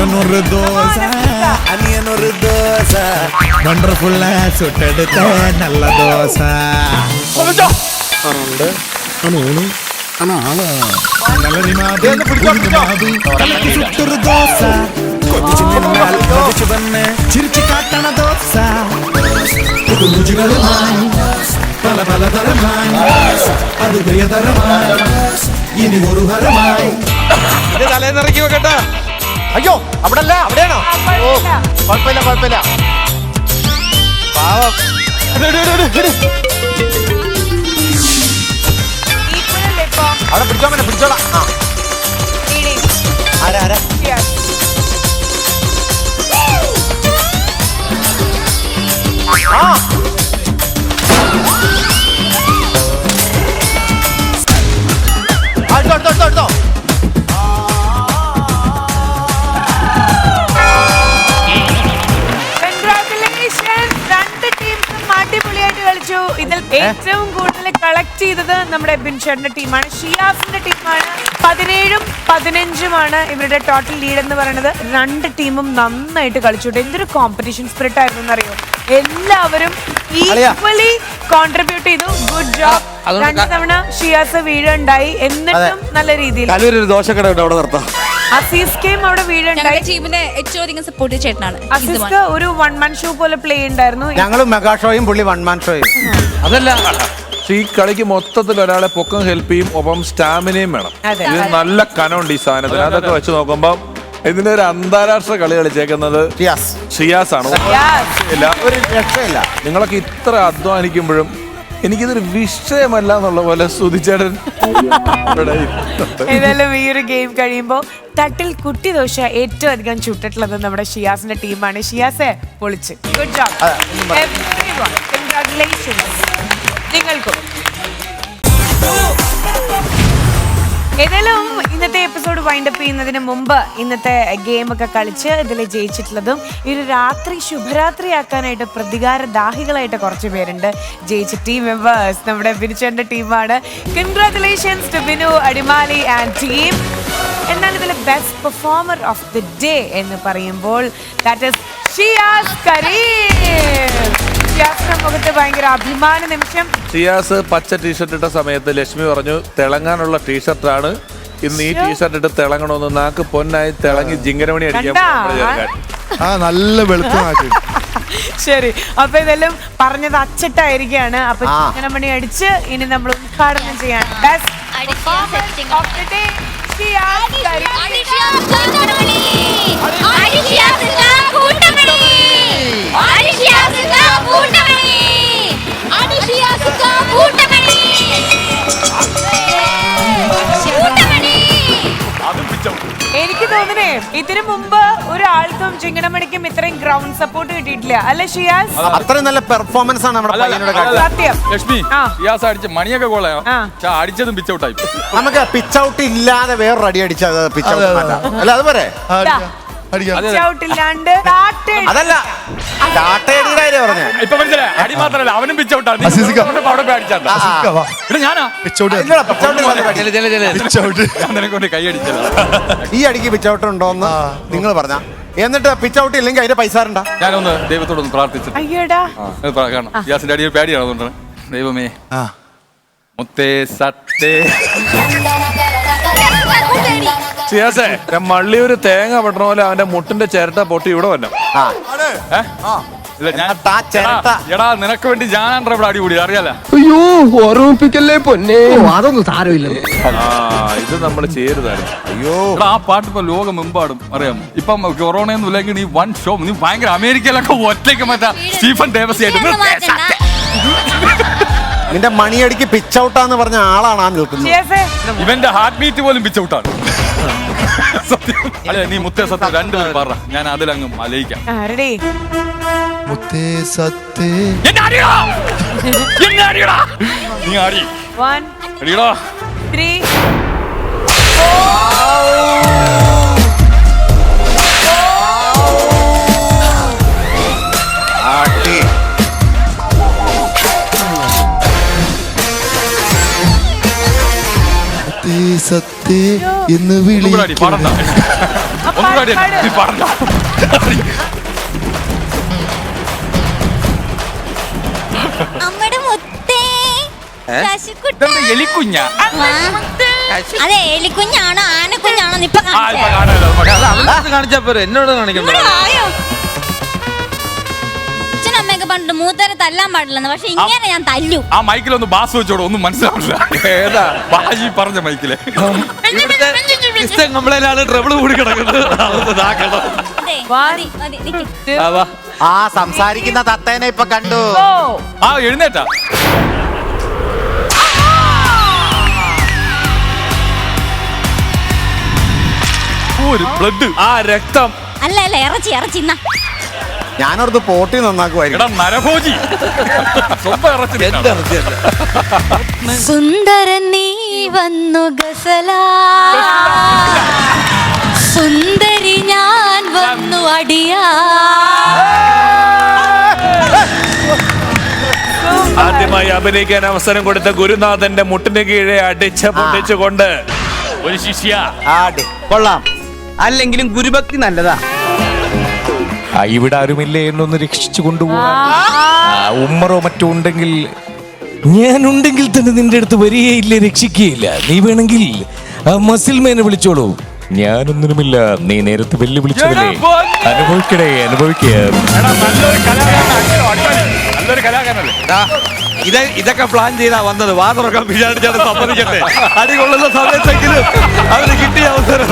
ചേട്ടനൊരു ദോശ അനിയനൊരു ദോശ വണ്ടർഫുൾ ചുട്ടെടുത്ത നല്ല ദോശ ചുട്ടൊരു ദോശ ചിരിച്ചു കാട്ടണ ദോശ രുചികളുമായി പല പലതരമായി അത് പ്രിയതരമായി ഇനി ഒരു ഹരമായി തലേന്നിറക്കി വെക്കട്ടെ. അയ്യോ അവിടെ അല്ല അവിടെയാണോ? ഓ കുഴപ്പമില്ല കുഴപ്പമില്ല. പാവം. അവിടെ പിടിച്ചോ മേനെ പിടിച്ചോളാം. ആരാ ആരാ? എടുത്തോ അടിപൊളിയായിട്ട് കളിച്ചു. ഇതിൽ ഏറ്റവും കൂടുതൽ കളക്ട് ചെയ്തത് നമ്മുടെ ബിൻഷേട്ടന്റെ ടീമാണ്, ഷിയാസിന്റെ ടീമാണ്. 17ഉം 15ഉമാണ് ഇവരുടെ ടോട്ടൽ ലീഡ് എന്ന് പറയുന്നത്. രണ്ട് ടീമും നന്നായിട്ട് കളിച്ചു. എന്തൊരു കോമ്പറ്റീഷൻ സ്പിരിറ്റ് ആയിരുന്നു എന്നറിയോ. എല്ലാവരും ഈക്വലി കോൺട്രിബ്യൂട്ട് ചെയ്തു. Good job. 2 തവണ ഷിയാസ് വീഴുണ്ടായി, എന്നിട്ടും നല്ല രീതിയിൽ. ദോശക്കട അവിടെ നിർത്താം. അസീസ്കയും അവിടെ വീഴുണ്ടായി. ടീമിനെ ഏറ്റവും അധികം സപ്പോർട്ട് ചേട്ടനാണ്. അസീസ്ക ഒരു 1 man ഷോ പോലെ പ്ലേ ഉണ്ടായിരുന്നു. ഞങ്ങളും മെഗാ ഷോയും പുള്ളി 1 man ഷോയും. അതല്ല, ഈ കളിക്ക് മൊത്തത്തിൽ ഒരാളെ പൊക്കം ഹെൽപ്പ് ചെയ്യും, ഒപ്പം സ്റ്റാമിനയും വേണം. ഇത് നല്ല കനമുണ്ട് ഈ സാധനത്തിന്. അതൊക്കെ വെച്ച് നോക്കുമ്പോ ഇതിന്റെ ഒരു അന്താരാഷ്ട്ര കളി കളിച്ചേക്കുന്നത് ഷിയാസ് ആണ്. നിങ്ങളൊക്കെ ഇത്ര അധ്വാനിക്കുമ്പോഴും എനിക്കിതൊരു വിഷയമല്ല എന്നുള്ള പോലെ സുധിച്ചേട്ടൻ. ഏതായാലും ഈ ഒരു ഗെയിം കഴിയുമ്പോ തട്ടിൽ കുട്ടി ദോശ ഏറ്റവും അധികം ചുട്ടിട്ടുള്ളത് നമ്മുടെ ഷിയാസിന്റെ ടീമാണ്. ഷിയാസെ പൊളിച്ച്. Good job. കൺഗ്രാറ്റുലേഷൻസ് നിങ്ങൾക്കും. ഏതായാലും ഇന്നത്തെ എപ്പിസോഡ് വൈൻഡപ്പ് ചെയ്യുന്നതിന് മുമ്പ് ഇന്നത്തെ ഗെയിം ഒക്കെ കളിച്ച് ഇതിൽ ജയിച്ചിട്ടുള്ളതും ഈ ഒരു രാത്രി ശുഭരാത്രി ആക്കാനായിട്ട് പ്രതികാരദാഹികളായിട്ട് കുറച്ച് പേരുണ്ട്. ജയിച്ച ടീം മെമ്പേഴ്സ് നമ്മുടെ ബിനുചേട്ടന്റെ ടീമാണ്. Congratulations to Binu, Adimali and team. എന്നാൽ ഇതിൽ best performer of the day എന്ന് പറയുമ്പോൾ ദാറ്റ് ഈസ് ഷിയാസ് കരീം. ഷിയാസിന്റെ മുഖത്ത് ഭയങ്കര അഭിമാന നിമിഷം. ഷിയാസ് പച്ച ടീഷർട്ട് ഇട്ട സമയത്ത് ലക്ഷ്മി പറഞ്ഞു തിളങ്ങാനുള്ള ടീഷർട്ടാണ് ഇന്ന്, ഈ ടീഷർട്ട് ഇട്ട് തിളങ്ങണമെന്ന്. നാക്ക് പൊന്നായി തിളങ്ങി ജിങ്കരമണി അടിക്കാൻ. നല്ല വെളുപ്പമാക്കി. ശരി, അപ്പൊ ഇതെല്ലാം പറഞ്ഞത് അച്ചട്ടായിരിക്കാണ്. അപ്പൊ ജിങ്കരമണി അടിച്ച് ഇനി നമ്മൾ ഉദ്ഘാടനം ചെയ്യാണ്. Best of the day Shiyas Kareem. എനിക്ക് തോന്നുന്നേ ഇതിനു മുമ്പ് ഒരാൾക്കും ചിങ്ങനമണിക്കും ഇത്രയും ഗ്രൗണ്ട് സപ്പോർട്ട് കിട്ടിയിട്ടില്ല, അല്ലെ ഷിയാസ്? അത്രയും നല്ല പെർഫോമൻസ് ആണ് നമ്മുടെ സത്യം. ലക്ഷ്മി ഷിയാസ് അടിച്ച മണിയൊക്കെ കൊള്ളയോ, അടിച്ചതും പിച്ച് ഔട്ടായി. നമുക്ക് പിച്ച് ഔട്ട് ഇല്ലാതെ വേറൊരു അടി അടിച്ചത് പിച്ച് ഔട്ട് അല്ല, അത് പോരെ? അതല്ല ഇപ്പൊ മനസ്സിലായി. അടി മാത്രല്ല അവനും പിച്ച് ഔട്ടാണ്. കൈ അടിച്ചത്. ഈ അടിക്ക് പിച്ച് ഔട്ട് ഉണ്ടോന്ന് നിങ്ങൾ പറഞ്ഞ, എന്നിട്ട് പിച്ച് ഔട്ട് ഇല്ലെങ്കിൽ അതിന്റെ പൈസ ഉണ്ടാ. ഞാനൊന്ന് ദൈവത്തോടൊന്ന് പ്രാർത്ഥിച്ചിട്ട് കാരണം ഷിയാസിന്റെ അടിയിൽ പേടിയാണ്. അതുകൊണ്ടാണ്. ദൈവമേ മുത്തേ സത്തേ. ഷിയാസേ, മള്ളിയൊരു തേങ്ങ പെട്ടണ പോലെ അവന്റെ മുട്ടിന്റെ ചിരട്ട പൊട്ടി ഇവിടെ വന്നു. എടാ നിനക്ക് വേണ്ടി ഞാനാണ് ഇവിടെ അടികൂടി, അറിയാലോ? അയ്യോ ഓർമ്മിപ്പിക്കല്ലേ പൊന്നെ. അതൊന്നും സാരമില്ല. ഇത് നമ്മൾ ചെയ്യരുതായിരുന്നു. അയ്യോ ആ പാട്ട് ഇപ്പൊ ലോകമെമ്പാടും അറിയാം. ഇപ്പം കൊറോണയൊന്നും ഇല്ലെങ്കിൽ നീ 1 ഷോ നീ ഭയങ്കര അമേരിക്കയിലൊക്കെ ഒറ്റയ്ക്ക് മറ്റാ സ്റ്റീഫൻ ഡേവിസ് ആയിട്ട് നിന്റെ മണിയടിക്ക് പിച്ച് ഔട്ടാന്ന് പറഞ്ഞ ആളാണ് ആ നിൽക്കുന്നത്. ഇവന്റെ ഹാർട്ട് ബീറ്റ് പോലും പിച്ച് ഔട്ടാണ്. അല്ലെ നീ മുത്തേ സത്യം 2 പറ, ഞാൻ അതിലങ്ങ് മലയിക്കാം. മുത്തേ സത്തേ നീ ആടി 1 3 സത്തേ മുത്തേ എന്ന് ഒന്നുകൂടി പാടണ്ട. ഒന്നുകൂടി നീ പാടണ്ട. അമ്മയുടെ മുത്തേ ശശികുട്ടാ. ഇതെന്താ എലിക്കുഞ്ഞ? അതെ എലിക്കുഞ്ഞാണോ ആനക്കുഞ്ഞാണോ ഇപ്പൊ കാണിച്ചാ പോരെ, എന്നോട് കാണിക്കണ്ട. അച്ഛനമ്മയൊക്കെ പറഞ്ഞിട്ട് മൂത്തരെ തല്ലാൻ പാടില്ലെന്ന്, പക്ഷെ ഇങ്ങനെ ഞാൻ തല്ലു. ആ മൈക്കിലൊന്ന് ബാസ് വെച്ചോടോ, ഒന്നും മനസ്സിലാവില്ല. ഏതാ ബാജി പറഞ്ഞ മൈക്കില്? ട്രബിൾ കൂടി കിടക്കുന്നത്. അതെ, മതി, മതി, നിക്ക്. ആ സംസാരിക്കുന്ന തത്തേനെ ഇപ്പൊ കണ്ടു. ആ എഴുന്നേറ്റാ. ഒരു ബ്ലഡ്, ആ രക്തം. അല്ല അല്ല, ഇറച്ചി ഇറച്ചി ഇന്നാ. ഞാനോർത്ത് പോട്ടി നന്നാക്കുമായിരിക്കും. നരഭോജി. സുന്ദരൻ നീ വന്നു ഗസലാ, സുന്ദരി ഞാൻ വന്നു അടിയാ. ആദ്യമായി അഭിനയിക്കാൻ അവസരം കൊടുത്ത ഗുരുനാഥന്റെ മുട്ടിന് കീഴെ അടിച്ച് പൊട്ടിച്ചുകൊണ്ട് ഒരു ശിഷ്യ. കൊള്ളാം. അല്ലെങ്കിലും ഗുരുഭക്തി നല്ലതാ. ഇവിടെ ആരുമില്ലേ എന്നൊന്ന് രക്ഷിച്ചു കൊണ്ടുപോകാൻ ഉമ്മറോ മറ്റോ ഉണ്ടെങ്കിൽ, ഞാനുണ്ടെങ്കിൽ തന്നെ നിന്റെ അടുത്ത് വരികയില്ല, രക്ഷിക്കുകയില്ല. നീ വേണമെങ്കിൽ മസിൽമേനെ വിളിച്ചോളൂ, ഞാനൊന്നിനുമില്ല. നീ നേരത്തെ വെല്ലുവിളിച്ചതല്ലേ, അനുഭവിക്കണേ, അനുഭവിക്കുക. ഇതൊക്കെ പ്ലാൻ ചെയ്താ വന്നത്. വാ തുറക്കാൻ വിചാരിച്ചാണ്, സമ്മതിക്കട്ടെ. അടികൊള്ളുന്ന സമയത്തെങ്കിലും അവന് കിട്ടിയ അവസരം.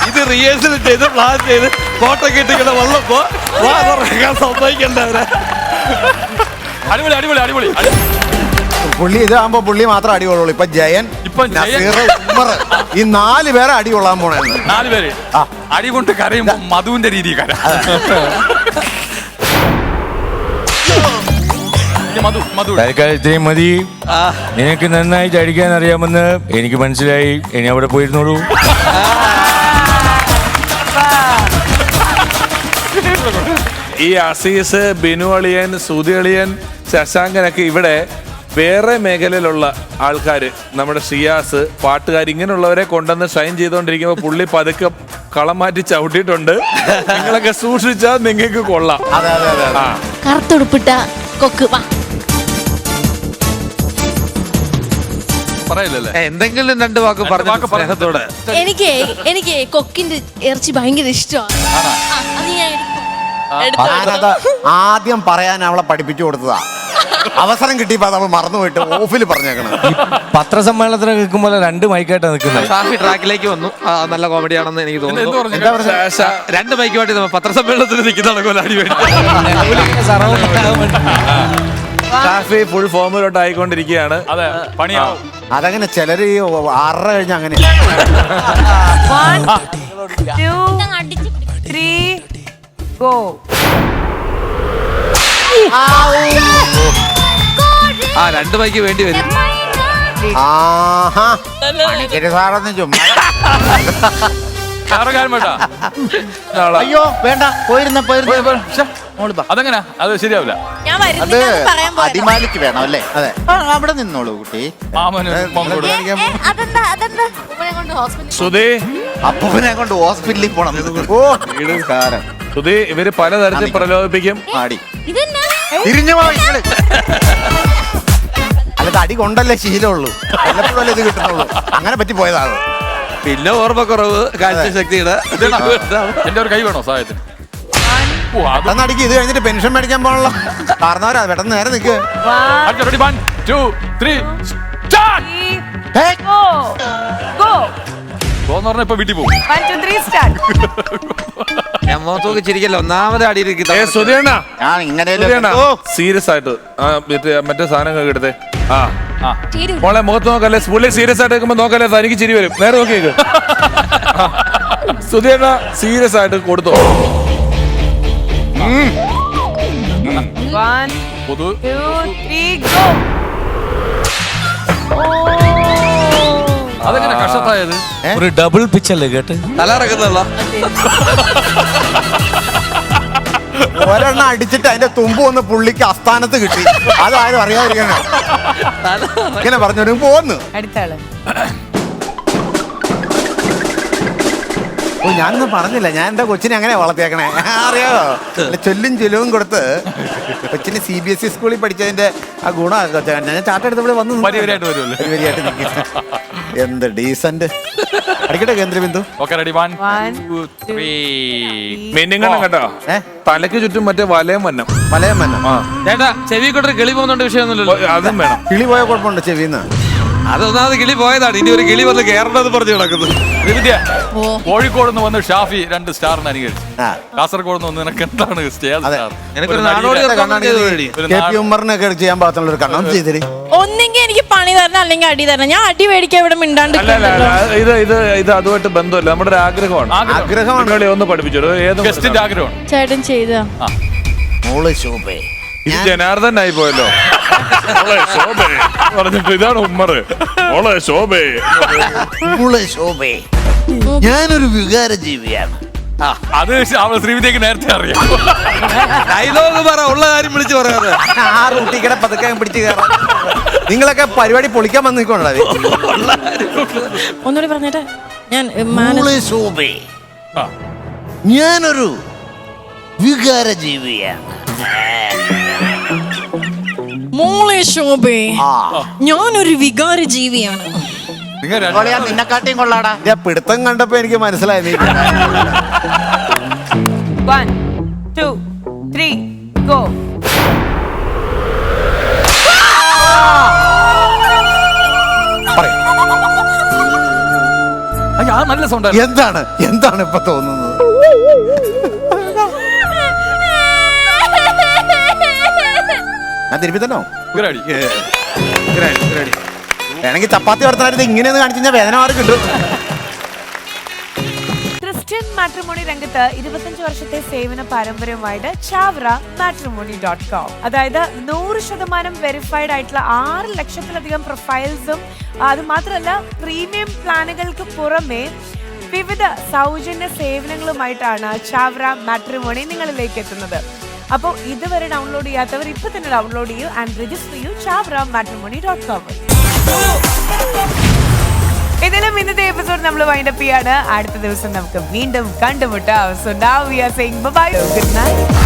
ഇത് റിഹേഴ്സൽ ചെയ്ത് പ്ലാൻ ചെയ്ത് ഫോട്ടോ കിട്ടിങ്ങനെ വന്നപ്പോ വാ തുറക്കാൻ സമ്മതിക്കണ്ടവരെ. അടിപൊളി അടിപൊളി അടിപൊളി. പുള്ളി ഇതാകുമ്പോ പുള്ളി മാത്രം അടി കൊള്ളുള്ളൂ. ഇപ്പൊ ജയൻ, നസീർ, ഉമ്മർ, ഈ 4 പേരെ അടി കൊള്ളാൻ പോണായിരുന്നു. 4 പേര് അടി കൊണ്ട് കരയുമ്പോ മധുവിന്റെ രീതി കര. തൽക്കാലത്തേയും മതി. നിനക്ക് നന്നായിട്ട് അടിക്കാൻ അറിയാമെന്ന് എനിക്ക് മനസ്സിലായി. ഇനി അവിടെ പോയിരുന്നോളൂ. ഈ അസീസ്, ബിനു അളിയൻ, സുധി അളിയൻ, ശശാങ്കനൊക്കെ ഇവിടെ വേറെ മേഖലയിലുള്ള ആൾക്കാര്, നമ്മുടെ ഷിയാസ്, പാട്ടുകാർ, ഇങ്ങനെയുള്ളവരെ കൊണ്ടുവന്ന് ഷൈൻ ചെയ്തുകൊണ്ടിരിക്കുമ്പോ പുള്ളി പതുക്കെ കളം മാറ്റി ചവിട്ടിയിട്ടുണ്ട്. നിങ്ങളൊക്കെ സൂക്ഷിച്ചാൽ നിങ്ങൾക്ക് കൊള്ളാം. കറുത്തുടുപ്പിട്ട കൊക്ക് വാ. പറയില്ലല്ലേ? എന്തെങ്കിലും 2 വാക്ക് പറഞ്ഞു സ്നേഹത്തോടെ. എനിക്ക് കൊക്കിന്റെ ഇറച്ചി ഭയങ്കര ഇഷ്ടമാണ്. അത് ഞാൻ ഞാനത് ആദ്യം പറയാൻ അവളെ പഠിപ്പിച്ചു കൊടുത്തതാ. അവസരം കിട്ടിയപ്പോ അത് അവൾ മറന്നുപോയിട്ട് ഓഫിൽ പറഞ്ഞേക്കണം. പത്രസമ്മേളനത്തിന് നിൽക്കുമ്പോൾ 2 മൈക്കായിട്ടാണ് നിൽക്കുന്നത്. ഷാഫി ട്രാക്കിലേക്ക് വന്നു. നല്ല കോമഡിയാണെന്ന് എനിക്ക് തോന്നുന്നു. 2 മൈക്കുമായിട്ട് പത്രസമ്മേളനത്തിൽ നിൽക്കുന്നതാണ് അടി വേണ്ടി. ഷാഫി ഫുൾ ഫോമിലോട്ട് ആയിക്കൊണ്ടിരിക്കുകയാണ്. അതെ, പണിയാവും. അതങ്ങനെ ചിലര് 6:30 കഴിഞ്ഞ അങ്ങനെ. 1 2 3 go. ആ 2 മൈക്ക് വേണ്ടി വരും. സാറൊന്നും ചുമ്മാ. അയ്യോ വേണ്ട, പോയിരുന്ന അതെങ്ങനെ? അത് ശരിയാവില്ല. അത് അടിമാലിക്ക് വേണം അല്ലേ? അതെ, അവിടെ നിന്നോളൂ കുട്ടി. സുധി, അപ്പൂനെ കൊണ്ട് ഹോസ്പിറ്റലിൽ പോണം. ഓ സാരം. സുധി, ഇവര് പലതരത്തിൽ പ്രലോഭിപ്പിക്കും. ആടി തിരിഞ്ഞു പോയിങ്ങള്. അല്ല, അടി കൊണ്ടല്ലേ ശീലമുള്ളൂ, വല്ലപ്പോഴല്ലേ ഇത് കിട്ടുന്നുള്ളൂ. അങ്ങനെ പറ്റി പോയതാണ്. പിന്നെ ഓർമ്മക്കുറവ്, കാഴ്ചശക്തിയുടെ. എന്റെ ഒരു കൈ വേണോ സഹായത്തിന്? അടിക്ക്. ഇത് കഴിഞ്ഞിട്ട് പെൻഷൻ മേടിക്കാൻ പോകണല്ലോ. കാരണവരാ, പെട്ടെന്ന് നേരെ നിൽക്ക്. 1 2 3 പറഞ്ഞ ഇപ്പൊ വീട്ടിൽ പോകും. 1 2 3 start. ഞാൻ മുഖത്തോക്ക് ചിരിക്കല്ലോ. ഒന്നാമത് അടിയിരിക്കും. സീരിയസ് ആയിട്ട് മറ്റേ സാധനങ്ങൾ എടുത്തേ. മോളെ മുഖത്ത് നോക്കല്ലേ, പുള്ളി സീരിയസ് ആയിട്ട് നിൽക്കുമ്പോ നോക്കല്ലേ, തനിക്ക് ചിരി വരും. നേരെ നോക്കിയേക്ക്. സുധീരണ സീരിയസ് ആയിട്ട് കൊടുത്തോ. 1 2 3 go. അതെങ്ങനെ കഷ്ടത്തായത്? ഒരു ഡബിൾ പിച്ചല്ലേ കേട്ട് തലറക്കുന്നുള്ള. ഒരെണ്ണം അടിച്ചിട്ട് അതിന്റെ തുമ്പ് ഒന്ന് പുള്ളിക്ക് അസ്ഥാനത്ത് കിട്ടി. അതാരും അറിയാതിരിക്കണ. ഇങ്ങനെ പറഞ്ഞു പോന്ന്. അടുത്താള് ഓ ഞാനൊന്നും പറഞ്ഞില്ല, ഞാൻ എൻ്റെ കൊച്ചിനെ അങ്ങനെ വളർത്തിയേക്കണേ. അറിയാമോ? ചൊല്ലും ചൊല്ലും കൊടുത്ത് കൊച്ചിന് CBSE സ്കൂളിൽ പഠിച്ചതിന്റെ ആ ഗുണം ഞാൻ ചാട്ട എടുത്തപ്പോൾ വന്നു പരിവരായിട്ട് വരുമല്ലോ. പരിവരിയായിട്ട് നിൽക്കുന്നു. എന്ത് ഡീസന്റ്. അടിക്കട്ടെ കേന്ദ്രബിന്ദു. ഓക്കെ റെഡി 1 2 3 മിന്നിങ്ങണം കേട്ടോ. തലയ്ക്ക് ചുറ്റും മറ്റേ വലയം വന്നം. മലയം വന്നം. ചേട്ടാ ചെവി കൊണ്ടൊരു കിളി പോകുന്നോണ്ട് വിഷയമൊന്നുമില്ലല്ലോ. അതും വേണം. കിളി പോയ കുഴപ്പമുണ്ട് ചെവിന്ന്. അതൊന്നാമത് കിളി പോയതാണ്, ഇനി ഒരു കിളി വന്ന് കയറേണ്ടത് പറഞ്ഞു കിടക്കുന്നു. ശ്രീവിദ്യ, കോഴിക്കോട് നിന്ന് വന്ന് ഷാഫി 2 സ്റ്റാറിന് അനുകരിച്ചു. കാസർഗോഡ് നിന്ന് വന്ന് നിനക്ക് എന്താണ് സ്റ്റാർ? എനിക്കൊരു നാടോടി KP ഉമ്മറിനൊക്കെ ചെയ്യാൻ പാകത്തുള്ള ഒരു കണ്ണം ചെയ്തിരി. ഒന്നെങ്കിൽ എനിക്ക് പണി തരണം അല്ലെങ്കിൽ അടി തരണം. ഞാൻ അടി മേടിക്കാൻ ഇവിടെ മിണ്ടാണ്ട് ഇത് അതുമായിട്ട് ബന്ധമല്ല, നമ്മുടെ ഒരു ആഗ്രഹമാണ്. ആഗ്രഹമാണ്. ഒന്ന് പഠിപ്പിച്ചോ. ഏത് ഗസ്റ്റിന്റെ ആഗ്രഹമാണ്. ചേട്ടൻ ചെയ്ത മോള് ശോഭേ. ഇത് ജനാർദ്ദനായി പോയല്ലോ. പറഞ്ഞിട്ട് ഇതാണ് ഉമ്മർ. മോളെ ശോഭേ. മോള് ശോഭേ, ഞാനൊരു വികാര ജീവിയാണ്. അത് ശ്രീവിദ്യക്ക് നേരത്തെ അറിയാം. ഡയലോഗ് പറ, ഉള്ള കാര്യം വിളിച്ച് പറയാതെ. ആ റൂട്ടിക്കടെ പതുക്കെ പിടിച്ച് കയറാം. നിങ്ങളൊക്കെ പരിപാടി പൊളിക്കാൻ വന്ന് നിൽക്കണോ? ഒന്നുകൂടി പറഞ്ഞിട്ട് ഞാൻ മോള് ശോഭേ, ഞാനൊരു വികാര ജീവിയാണ്. മോളെ ശോഭേ, ഞാനൊരു വികാര ജീവിയാണ്. നിന്നെക്കാട്ടിയും കൊള്ളാടാ. പിടുത്തം കണ്ടപ്പോ എനിക്ക് മനസ്സിലായി. 1 2 3 ഗോ. നല്ല സൗണ്ട്. എന്താണ് എന്താണ് ഇപ്പൊ തോന്നുന്നത്? ഞാൻ തിരുപ്പി തന്നോ? വേണമെങ്കിൽ ചപ്പാത്തി വളർത്താനായിട്ട് ഇങ്ങനെയൊന്ന് കാണിച്ചു കഴിഞ്ഞാൽ വേദന മാറി കിട്ടും. ക്രിസ്ത്യൻ മാട്രിമോണി രംഗത്ത് 25 വർഷത്തെ സേവന പാരമ്പര്യമായിട്ട് ചാവറ matrimony.com. അതായത് 100% വെരിഫൈഡ് ആയിട്ടുള്ള 6 ലക്ഷത്തിലധികം പ്രൊഫൈൽസും, അത് മാത്രമല്ല പ്രീമിയം പ്ലാനുകൾക്ക് പുറമെ വിവിധ സൗജന്യ സേവനങ്ങളുമായിട്ടാണ് ചാവറ മാട്രിമോണി നിങ്ങളിലേക്ക് എത്തുന്നത്. അപ്പോൾ ഇതുവരെ ഡൗൺലോഡ് ചെയ്യാത്തവർ ഇപ്പൊ തന്നെ ഡൗൺലോഡ് ചെയ്യൂ ആൻഡ് രജിസ്റ്റർ ചെയ്യൂ ചാവറ matrimony.com. ഇതിലും ഇന്നത്തെ എപ്പിസോഡ് നമ്മൾ വൈൻഡപ്പ് ചെയ്യാണ്. അടുത്ത ദിവസം നമുക്ക് വീണ്ടും കണ്ടുമുട്ടാം. So now we are saying bye, good night.